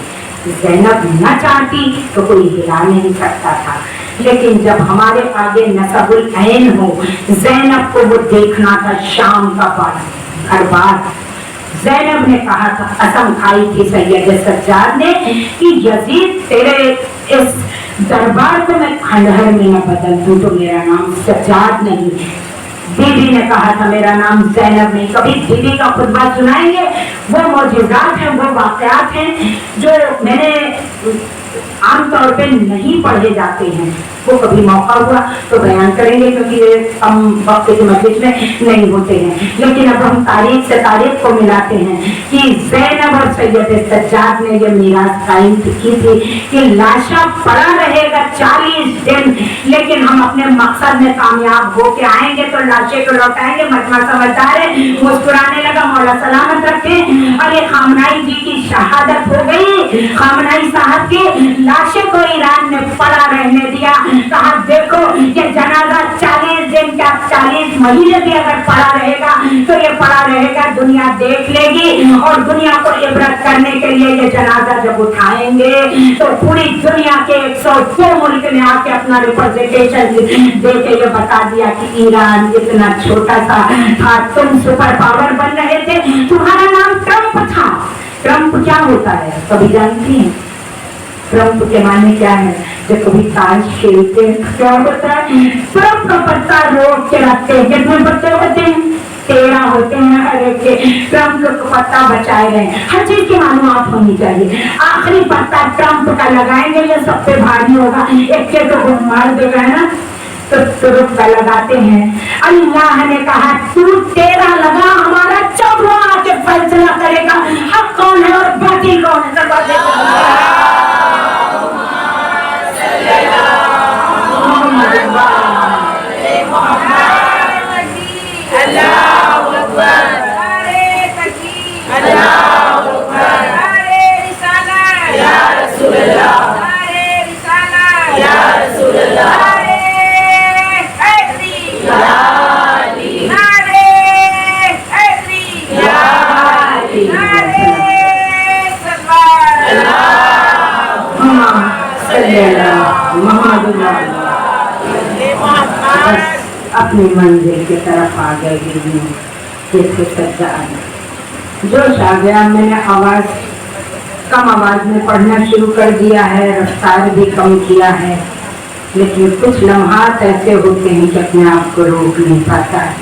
ज़ैनब न चाहती तो कोई हिला नहीं सकता था। लेकिन जब हमारे आगे नसबुल ऐन हो, ज़ैनब को वो देखना था शाम का घरबार। ज़ैनब ने कहा था, कसम खाई थी सैयद सज्जाद ने कि यजीद तेरे इस दरबार को मैं खंडहर में न बदल दूं तो मेरा नाम सज्जाद नहीं। बीबी ने कहा था मेरा नाम ज़ैनब नहीं। कभी बीबी का खुतबा सुनाएंगे? वो मौजूदात हैं, वो वाक़यात हैं जो मैंने आमतौर पे नहीं पढ़े जाते हैं। वो कभी मौका हुआ तो बयान करेंगे, क्योंकि ये कम वक्त की मजलिस में नहीं होते हैं। लेकिन अब हम तारीख से तारीख को मिलाते हैं कि ज़ैनब और सैयद सज्जाद ने ये मीरास कायम की थी कि लाशा पड़ा रहेगा 40 दिन, लेकिन हम अपने मकसद में कामयाब होके आएंगे तो लाशे को लौटाएंगे। मजमा समझदार है, मुस्कुराने लगा, मौला सलामत रखे। और ये खामनाई जी की शहादत हो गई। खामनाई साहब की लाशें को ईरान ने पड़ा रहने दिया। कहा देखो ये जनाजा 40 दिन का 40 महीने भी अगर पड़ा रहेगा तो ये पड़ा रहेगा, दुनिया देख लेगी। और दुनिया को इबरत करने के लिए ये जनाजा जब उठाएंगे तो पूरी दुनिया के 102 मुल्क ने आके अपना रिप्रेजेंटेशन देके ये बता दिया कि ईरान इतना छोटा सा था, तुम सुपर पावर बन रहे थे, तुम्हारा नाम ट्रंप था। ट्रंप क्या होता है कभी जानती हैं? ट्रंप के माने क्या है? जो कभी ताश खेलते हैं, क्या होता है? ट्रंप का पत्ता रोक के रखते हैं। कितने पत्ते होते हैं? 13 होते हैं हर एक के। ट्रंप का पत्ता बचाए रहे। हर चीज की मालूमात होनी चाहिए। आखिरी पत्ता ट्रंप का लगाएंगे, ये सब पे भारी होगा, एक के तो मार देगा ना, तो तुरुप का लगाते हैं। अल्लाह ने कहा तू 13 लगा, हमारा 14वां आके फैसला करेगा हक कौन है और बातिल कौन है। अपनी मंजिल की तरफ आ गए। जोश आ गया, मैंने आवाज कम आवाज में पढ़ना शुरू कर दिया है, रफ्तार भी कम किया है, लेकिन कुछ लम्हात ऐसे होते हैं कि अपने आप को रोक नहीं पाता है।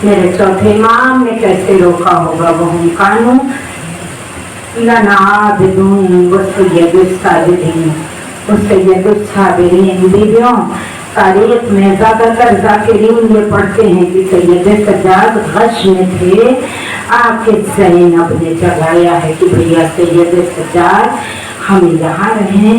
मेरे चौथे इमाम ने कैसे रोका होगा? वो हम कानून बीवियों, तारीख में ज्यादातर ज़ाकिरीन ये पढ़ते हैं कि सैयद सज्जाद गश में थे, आके ज़ैनब ने जगाया है कि भैया सैयद सज्जाद हम यहाँ रहें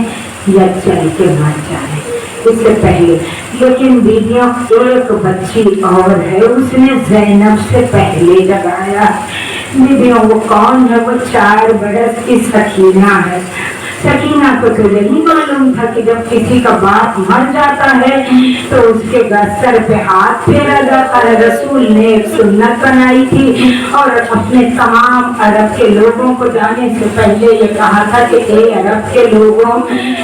या चल के मर जाए, इससे पहले। लेकिन बीवियों एक बच्ची और है, उसने ज़ैनब से पहले जगाया। बीवियों वो कौन है? वो 4 बरस की सकीना है। सकीना को तो यही मालूम था कि जब किसी का बाप मर जाता है तो उसके सर पे हाथ फेरा जाता है। रसूल ने एक सुन्नत बनाई थी और अपने तमाम अरब के लोगों को जाने से पहले ये कहा था कि ए अरब के लोगों,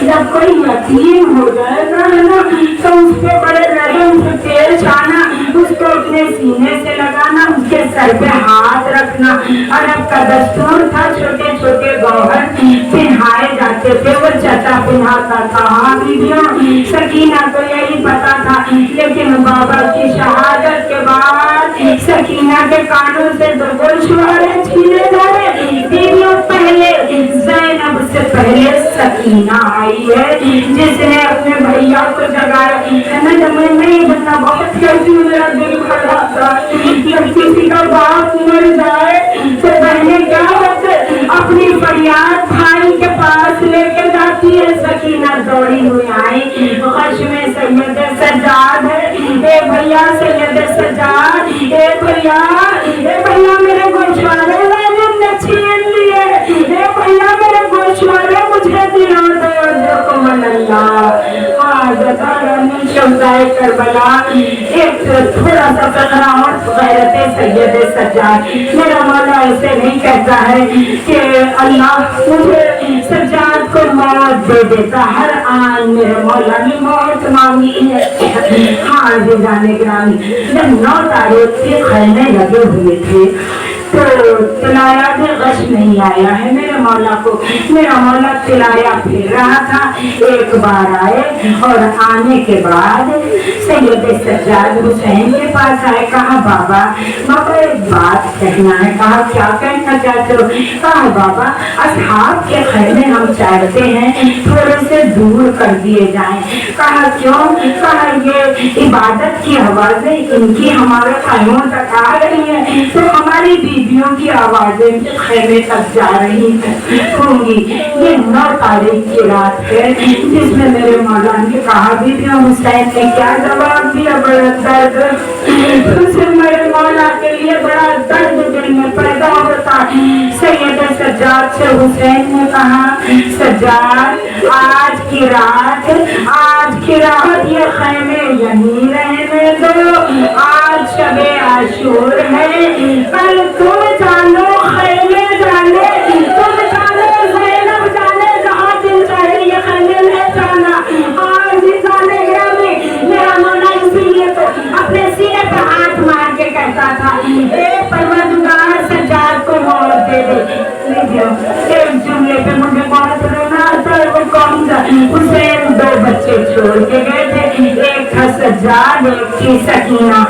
जब कोई यतीम हो जाएगा ना तो उस पे बड़े रहम से पेश आना, उसको अपने सीने से लगाना, उसके सर पे हाथ रखना। अरब का दस्तूर था, छोटे छोटे गौहर पिन्हाए जाते थे, वो चचा पिन्हाता था। हाँ बीबियों, सकीना को यही पता था, लेकिन बाबा की शहादत के बाद सकीना के कानों से दो गोशवारे छीने गए। बीबियों, पहले ज़ैनब से पहले सकीना आई है जिसने अपने भैया को जगाया। मैं नहीं बनना बहुत करती हूँ, मेरा दिल भर जाता है। जब किसी का बाप मर जाए तो बहनें क्या होते, अपनी फरियाद भाई के पास लेके जाती है। सकीना दौड़ी हुई आई, गश में सैयद सज्जाद है, ए भैया सैयद सज्जाद, ए भैया मेरे गोशवारे ने छीन लिए, ए भैया मेरे गोशवारे मुझे दिला दो। करबला एक थोड़ा सा फकरा और गैरत सैयद सज्जाद। मेरा मौला ऐसे नहीं कहता है कि अल्लाह मुझे सज्जाद को मौत दे देता, हर आन मेरे मौला ने मौत मांगी है। हाँ जी जाने ग्रामी, जब 9 तारीख के खैमे लगे हुए थे तो तिलाया भी गश नहीं आया है मेरे मौला को। मेरा मौला तिलाया फिर रहा था, एक बार आए और आने के बाद सैयद सज्जाद हुसैन के पास आए। कहा बाबा एक बात कहना है। कहा क्या कहना चाहते हो? कहा बाबा असहाब के खैमे हम चाहते हैं थोड़े से दूर कर दिए जाएं। कहा क्यों? कहा ये इबादत की आवाजें इनकी हमारे खैमों तक आ रही है तो हमारी बीवियों की आवाजें खैमे तक जा रही होंगी। ये 9 तारीख की रात है जिसमें मेरे मौला ने कहा बीबियों, हुसैन ने क्या जवाब दिया? बड़ा दर्द मेरे मौला के लिए बड़ा दर्द दिल में पैदा होता। सैयद सज्जाद से हुसैन ने कहा सज्जाद आज की रात ये खैमे यहीं रहने दो, आज शबे आशूर है, कल तुम जानो खैमे जाने, तुम जानो ज़ैनब जाने, जहाँ दिल चाहे ये खैमे ले जाना। आज जाने गया मेरा मौला इसीलिए तो अपने सीने पर हाथ मार के कहता था ए परवरदिगार सज्जाद को मौत दे दे। एक जुमले पे मुझे बहुत रोना आता है, वो कौन सा? हुसैन 2 बच्चे छोड़ के गए थे, एक था सज्जाद, एक थी सकीना।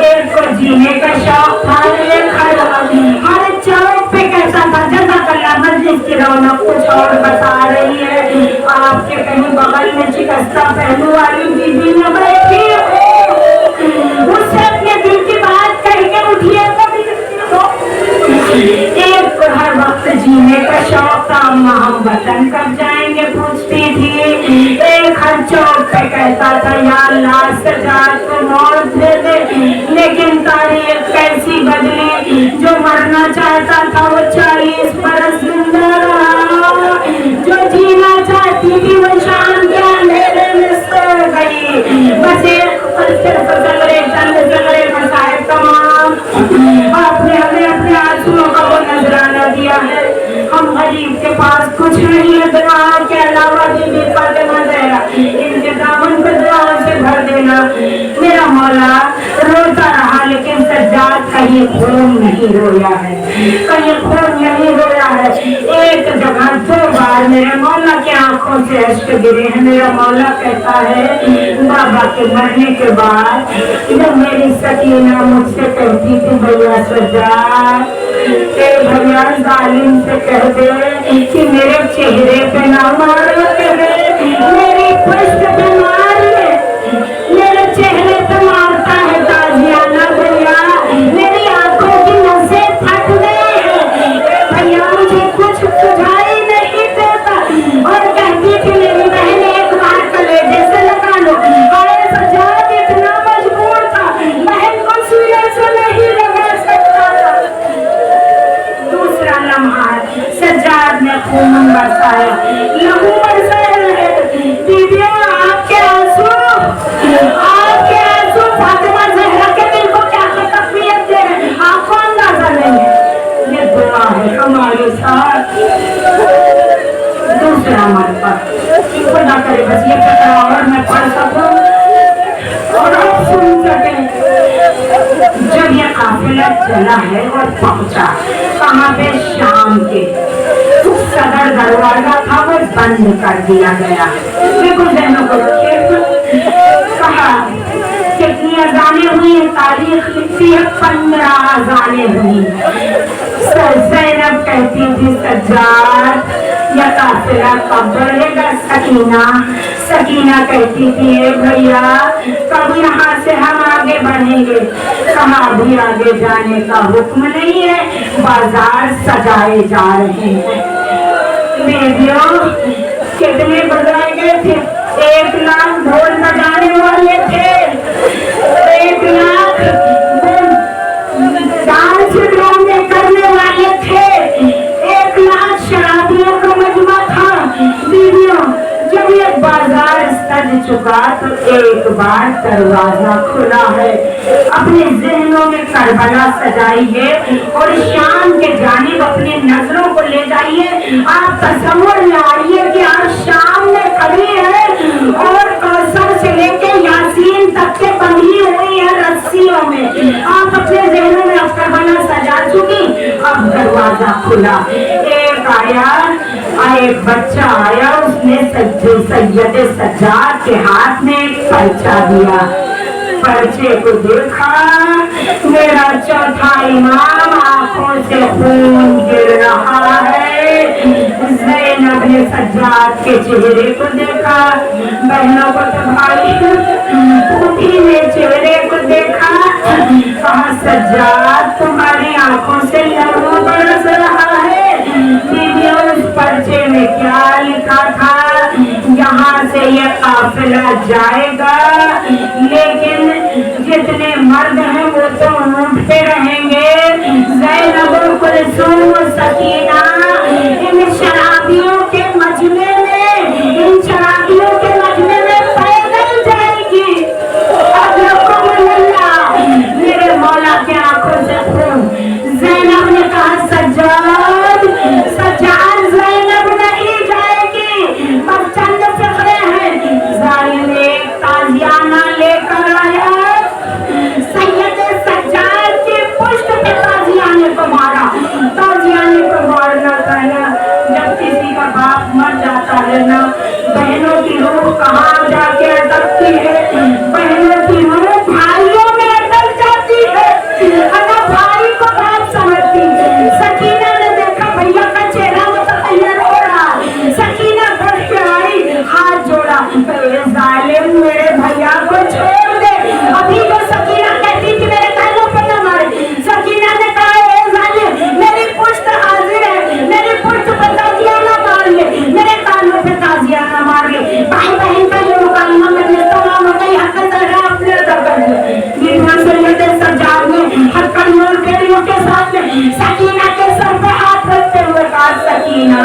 एक को जीने का शौक था, एक हर चौक पे कैसा था। जज़ाकल्लाह, मस्जिद की रौनक कुछ और बता रही है। आपके कहीं बगल में चिकस्ता पहलू वाली बीबी न बैठी हो, उससे अपने दिल की बात करके उठिए। एक को हर वक्त जीने का शौक था, अम्मा हम वतन कब जाएंगे पूछती थी। एक हर चौक पे कहता था या अल्लाह सज्जाद को मौत दे दे। लेकिन तारीख कैसी बदली, जो मरना चाहता था वो 40 बरस जिंदा रहा, जो जीना चाहती थी वो शाम के अंधेरे में सो गई। बस एक मसाइब तमाम आपने हमें अपने आंसुओं का वो नजराना दिया है। हम गरीब के पास कुछ नहीं है दुआओं के अलावा, बीबी फातिमा ज़हरा इनके दामन को दुआओं से भर देना। मेरा मौला रोता रहा लेकिन सज्जाद कहीं खून नहीं रोया है, कहीं खून नहीं रोया है। एक जगह 2 बार मेरे मौला के आंखों से अश्क गिरे हैं। मेरा मौला कहता है बाबा के मरने के बाद जब मेरी सकीना मुझसे कहती थी भैया सज्जाद भैया जालिम से कह दे कि मेरे चेहरे पे ना मारो, मेरी पृष्ठ पे मार ले, मेरे चेहरे पे मारता है ताजियाना भैया, मेरी आंखों की नसें फट गई है भैया, मुझे कुछ सुझाई नहीं देता। और कहती थी मेरी बहन एक बार कलेजे से लगा लो। अरे सज्जाद इतना मजबूर था, बहन को सुइया से नहीं लगा सकता था। दूसरा लम्हा सज्जाद ने खून बरसाया, लहू बरसाया। बीबियों आपके आंसू फातिमा ज़हरा के दिल को क्या तकलीफ दे रहे हैं, आपको अंदाजा नहीं है। ये दुआ है हमारे साथ। दूसरा मरतबा खुदा करे बस ये कथा और मैं पढ़ सकूं और आप सुन सकें। जब ये काफिला चला है और पहुंचा कहाँ पे, शाम के सदर दरवाजा था वो बंद कर दिया गया। देखो जहनों को कहा कितनी अजाने हुई है, तारीख लिखती है 15 अजाने हुई। ज़ैनब कहती थी सज्जाद या काफिला कब बढ़ेगा। सकीना कहती थी भैया कब यहाँ से हम आगे बढ़ेंगे। कहाँ भी आगे जाने का हुक्म नहीं है, बाजार सजाए जा रहे हैं। बेबियों कितने बजाए गए थे, 1 लाख ढोल बजाने वाले थे, 1 लाख डांस ड्रामे करने वाले थे, 1 लाख शराबियों का मजमा था। बीबियों जब ये बाजार सज चुका तो एक बार दरवाजा खुला है। अपने जहनों में करबला सजाइए और शाम के जानिब अपनी नजरों को ले जाइए। आप तस्वुर में आइए कि आप शाम में खड़ी है और कौसर से लेके यासीन तक के बंधी हुई है रस्सियों में। आप अपने जहनों में अब करबला सजा चुकी। अब दरवाजा खुला, एक बच्चा आया, उसने सैयद सज्जाद के हाथ में एक पर्चा दिया। पर्चे को देखा, मेरा चौथा इमाम आंखों से खून गिर रहा है। ज़ैनब ने सज्जाद के चेहरे को देखा, बहनों को तो भाई पुती ने चेहरे को देखा, कहा सज्जाद तुम्हारी आंखों से लहू बरस रहा है। बीबियों उस पर्चे में क्या लिखा था, यहाँ से ये काफिला जाएगा लेकिन जितने मर्द हैं वो तो ऊंट पे रहेंगे। ज़ैनब कुलसूम सकीना इन शराबियों के मजमे में, इन शराबियों के मजमे में पैदल जाएगी। मेरे मौला के आंखों से खून। ज़ैनब ने कहा सज्जाद ज़ैनब नहीं जाएगी, बस चंद फिक्रे हैं। जालिम एक ताजियाना लेकर आया, सैयद सज्जाद की पुष्ट पे ताजियाने को मारा। ताजियाने को मारना कहना, जब किसी का बाप मर जाता है ना, बहनों की रूह कहाँ जाके अटकती है, बहनों की रूह भाइयों में अटक जाती है। अगर भाई को बाप समझती, सकीना ने देखा भैया का चेहरा मुतगय्यर हो रहा, सकीना बढ़ के आई, हाथ जोड़ा, जालिम मेरे भैया को छोड़ दे। अभी जो सकीना कहती थी मेरे कानों पे न मारे, सकीना ने कहा जालिम मेरी पुष्ट हाजिर है, मेरी पुष्ट पर ताजियाना मार ले, मेरे कानों पे ताजियाना मार ले। भाई बहन का जो मुकालमा करने तमाम हो गई, हक जरा अपने अदा कर ले। सैयद सज्जाद ने हक्कन नूर बेड़ियों के साथ में सकीना के सर पे हाथ रखते हुए कहा सकीना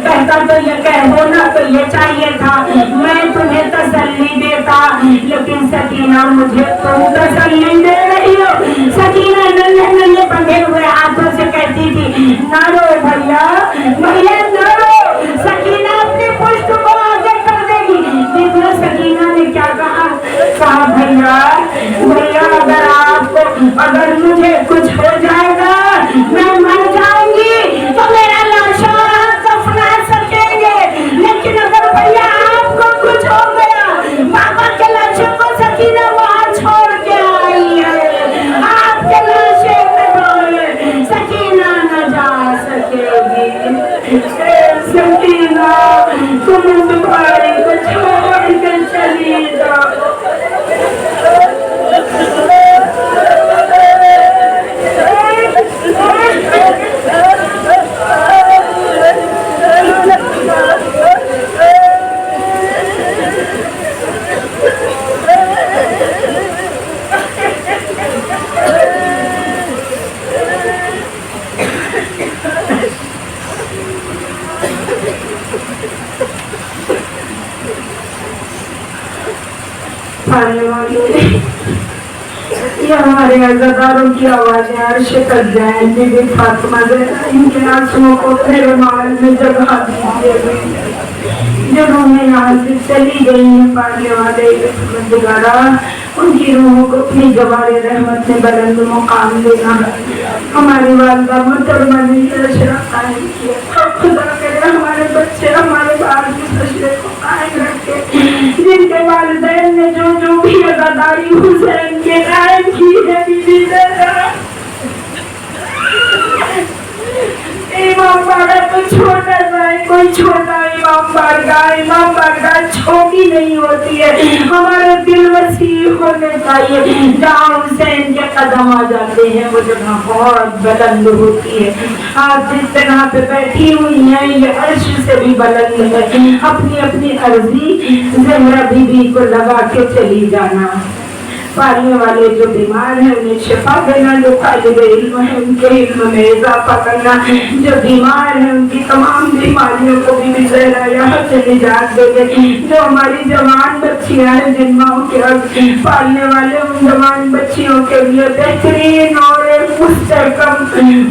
कहता तो ये कहो ना तो ये चाहिए था, मैं तुम्हें तसल्ली देता, लेकिन सकीना मुझे तुम तसल्ली दे रही हो। सकीना नन्हे बंधे हुए हाथों से कहती थी ना रो भैया ना रो। सकीना अपनी पुष्ट को आगे कर देगी। देखो सकीना ने क्या कहा भैया अगर मुझे कुछ हो जाएगा, मैं मर जाऊंगी तो मेरा लाशा दफना सकेंगे, लेकिन अगर भैया आपको कुछ हो गया, बाबा के लाशे को सकीना वहां छोड़ के आई है, आपके लाशे में सकीना न जा सके। पाने वाले ये हमारे अज़ादारों की आवाज़ें अर्श तक जाएं। बीबी फातिमा ज़हरा इनके आंसुओं को अपने रुमाल में जगह दीजिए। जो रूहें यहाँ से चली गई हैं पाने वाले परवरदिगारा, उनकी रूहों को अपनी जवारे रहमत में बुलंद मुकाम देना। हमारी वालिदा मोहतरमा ने अशरा कायम किया। खुदा करे हमारे बच्चे हमारे बाल की अशरे को कायम रखे। जिनके वालिदैन ने जो जो भी अदादारी हुसैन के कायम की है, बीबी ज़हरा इमाम बारगाह तो छोटा जाए, कोई छोटा इमाम बारगाह छोटी नहीं होती है। हमारे दिल वसीह होने चाहिए। जहाँ हुसैन के कदम आ जाते हैं वो जगह बहुत बुलंद होती है। आप जिस जगह पे बैठी हुई हैं ये अर्श से भी बुलंद है। अपनी अपनी अर्जी ज़हरा बीबी को लगा के चली जाना। पालने वाले जो बीमार हैं उन्हें शिफा देना, जो तालिब इल्म है उनके इल्म में इजाफा करना, जो बीमार हैं उनकी तमाम बीमारियों को भी ज़हरा यहाँ से निजात दे दे। जो हमारी जवान बच्चियाँ हैं जिन माओं के पालने वाले उन जवान बच्चियों के लिए बेहतरीन और मुस्तहकम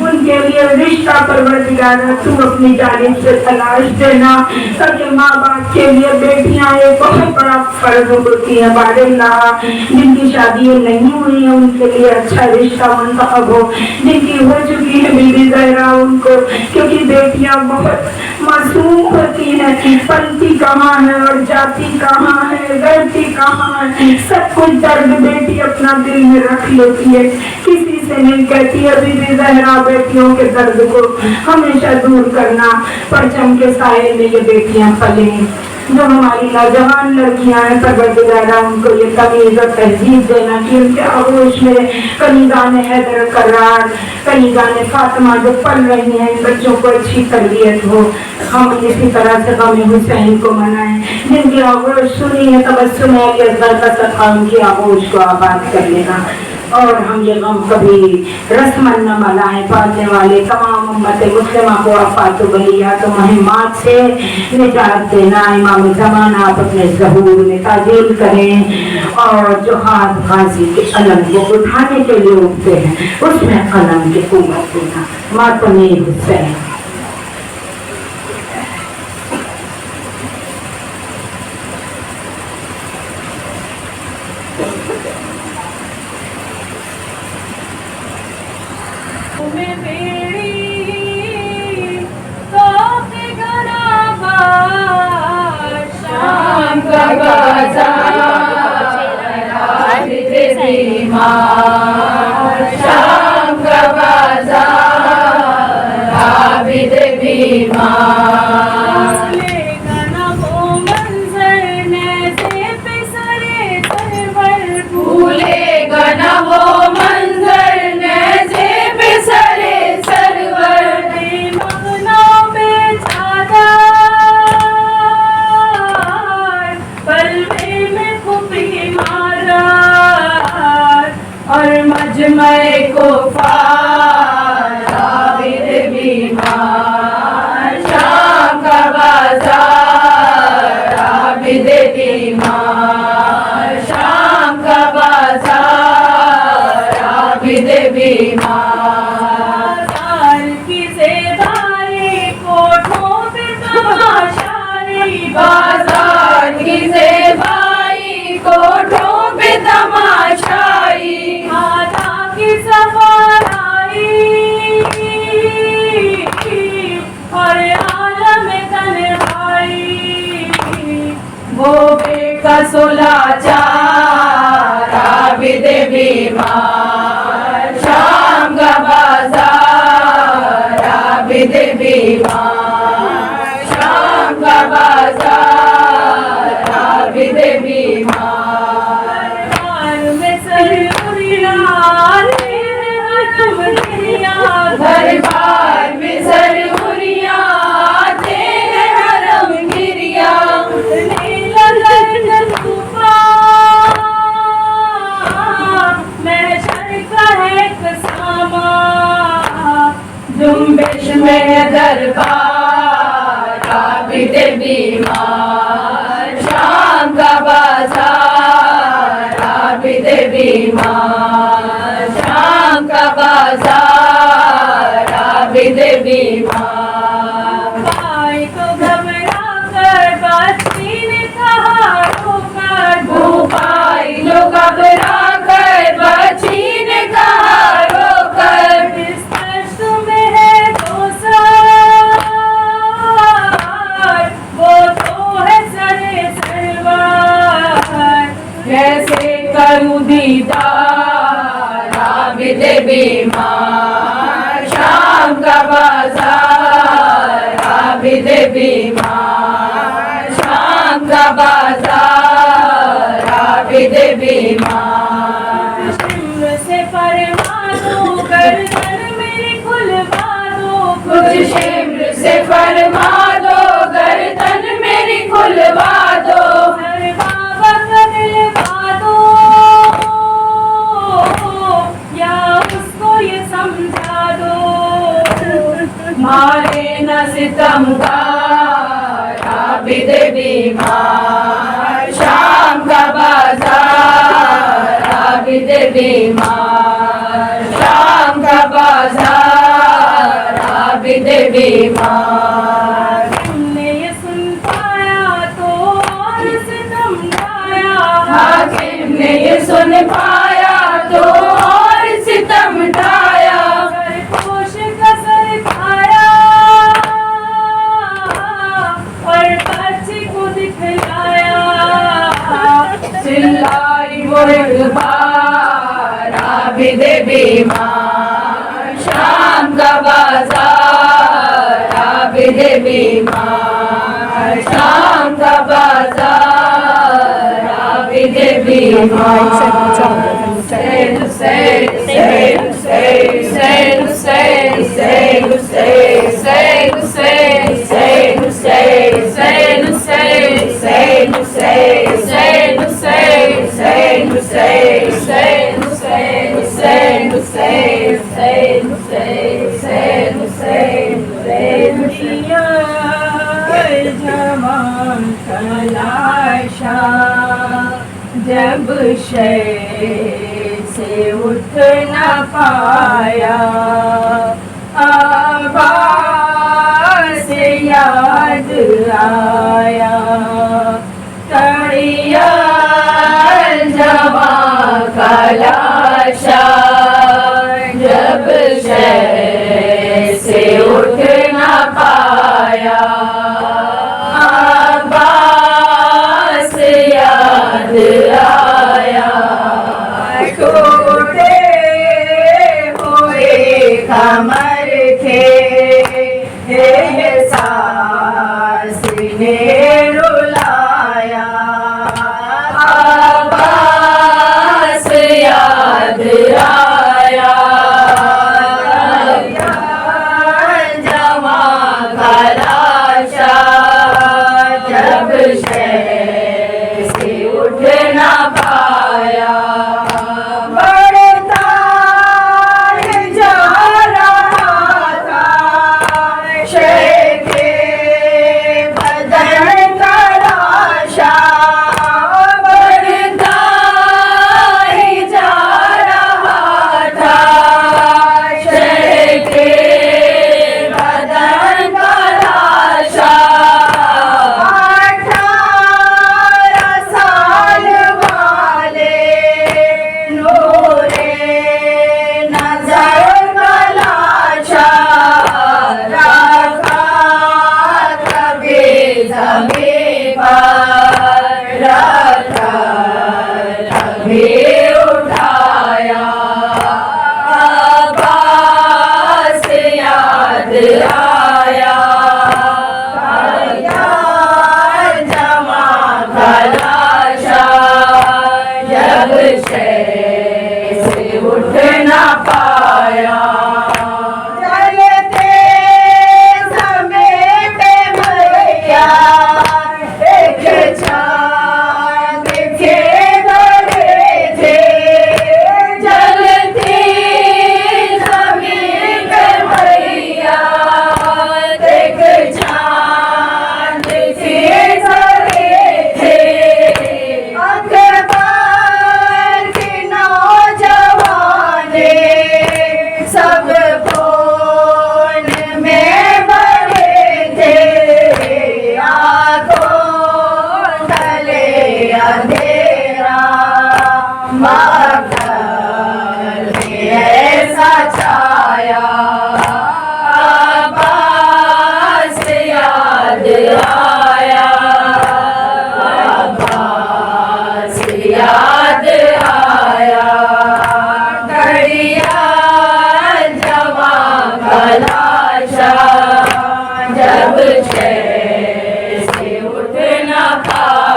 उनके लिए रिश्ता परवरदिगारा तू अपनी जानिब से तलाश देना, ताकि माँ बाप के लिए बेटियाँ एक बहुत बड़ा फर्ज होती है। बारिल्लाह जिनकी शादियां नहीं हुई है उनके लिए अच्छा रिश्ता मुंतखब हो, जिनकी हो चुकी है बीबी ज़हरा उनको, क्योंकि बेटियां बहुत मासूम होती हैं। पंथी कहाँ है और जाति कहाँ है, गलती कहाँ है, सब कुछ दर्द बेटी अपना दिल में रख लेती है, किसी से नहीं कहती है। बीबी ज़हरा बेटियों के दर्द को हमेशा दूर करना। परचम के साए में ये बेटियां पलें। जो हमारी नौजवान लड़कियां हैं परवरदिगारा उनको ये तमीज़ और तहजीब देना कि उनके आगोश में कनीज़ान हैदर करार, कनीज़ान फातिमा जो पल रही हैं इन बच्चों को अच्छी तरबियत हो। हम इसी तरह से गम हुसैन को मनाएं। जिनकी आगोश सुनी है तबस्सुम के सदका उनकी आगोश को आबाद कर लेना। और हम ये गम कभी रस्मन न मनाएं। पालने वाले तमाम उम्मत मुस्लिमा को आफात बलियात मुहिम्मात से निजात देना। इमाम ज़मान आप अपने ज़हूर में ताजील करें और जो हाथ गाजी के अलम को उठाने के लिए उठते हैं उसमें कलम की क़ुव्वत देना। मातमी हुसैन का बाजार आबिद बीमार। शिम्र से फरमा दो गर्दन मेरी खुलवा दो, कुछ शिम्र से फरमा दो गर्दन मेरी खुलवा दो, सर बाबा का दिलवा दो, या उसको ये समझा दो। मारे न सितमगार आबिद बीमार। शाम का बाजार आबिद बीमार। शाम का बाजार आबिद बीमार। तुमने ये सुन पाया तो और सितम ढाया, हाकिम ने ये सुन पाया तो और सितम ढाया, सरपोश का सर खाया और बच्ची को दिखलाया। चिल्लाई वो एक बार आबिद बीमार। शाम का बाजार आबिद बीमार। शाम का बाजार आबिद बीमार। Say to say, say to say, say to say, say to say, say to say, say to say, say to say, say to say, say to say, say to say, say to say, say to say, say to say, say to say, say to say. जवान तलाशा जब शय से उठ न पाया, आवाज़ याद आया। तड़िया जवां का लाशा जब शय से उठ न पाया, आवाज़ याद आया। टूटे हुए कमर थे एहसास ने रुलाया, आवाज़ याद आया। जवां का लाशा जब शय से उठ न पाया, बढ़ता जा रहा था शय के बदन का लाशा। बढ़ता ही जा रहा था शय के बदन का लाशा। 18 साल वाले नूरे नजर का लाशा रखा कभी ज़मीं पर रखा कभी उठाया, आवाज़ याद आया। जवां का लाशा जब शय से उठ न पाया, चलते समय पे भैया एक चाँद के गड़े थे। जलती ज़मीन पे भैया एक चाँद के जले थे। अखबार के नौजवाने सब फोन में बड़े थे। आंखों तले अंधेरा मगर ऐसा छाया, आवाज़ याद आया। आवाज़ याद आया। घड़िया जवां का लाशा जब शय से उठ न पाया,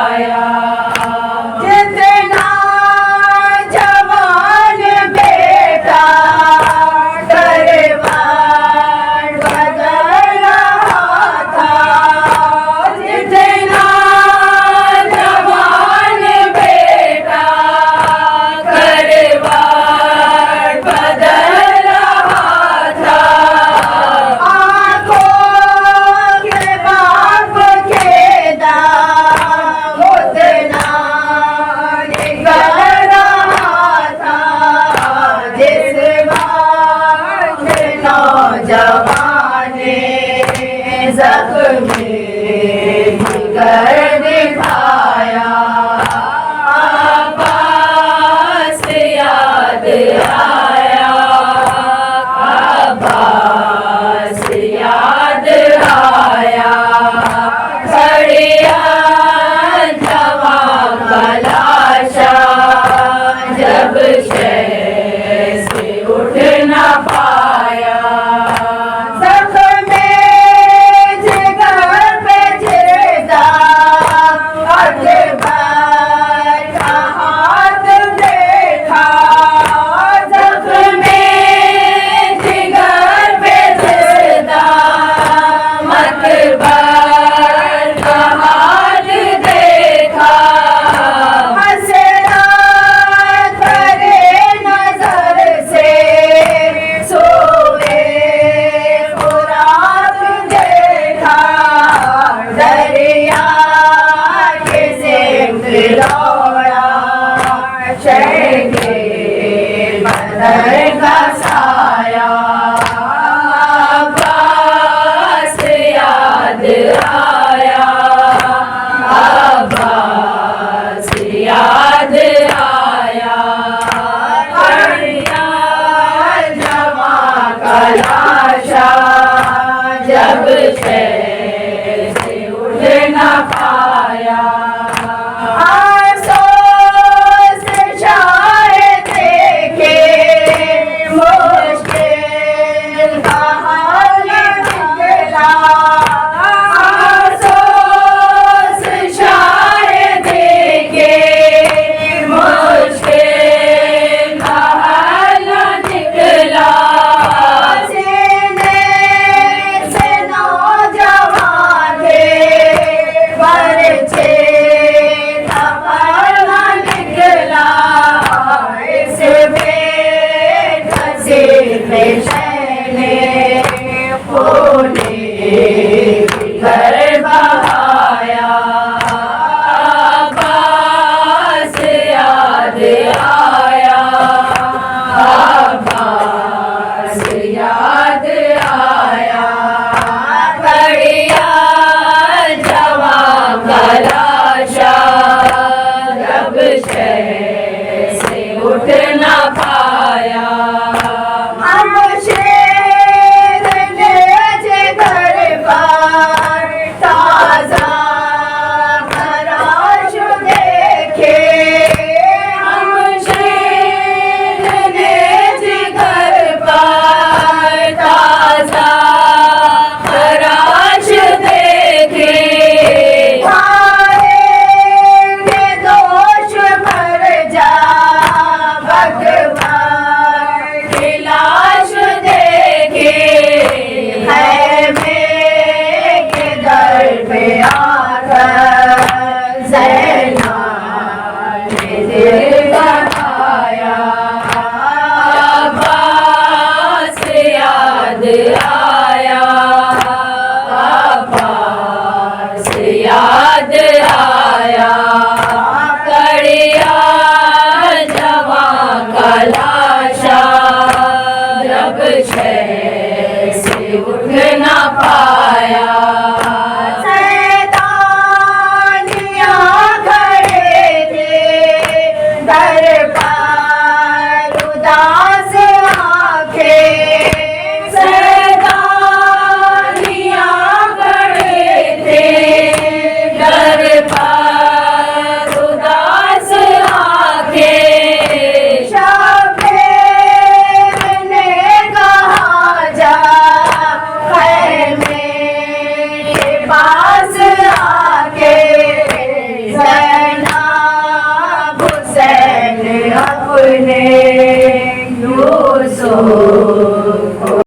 पैर से उठ न पाया। सैतानियाँ खड़े थे दर पर उदास आंखें, सैतानियाँ खड़े थे दर पर उदास आंखें। शबीर ने कहा जा खैमे के पास आके, ज़ैनब हुसैन अपने यूसुफ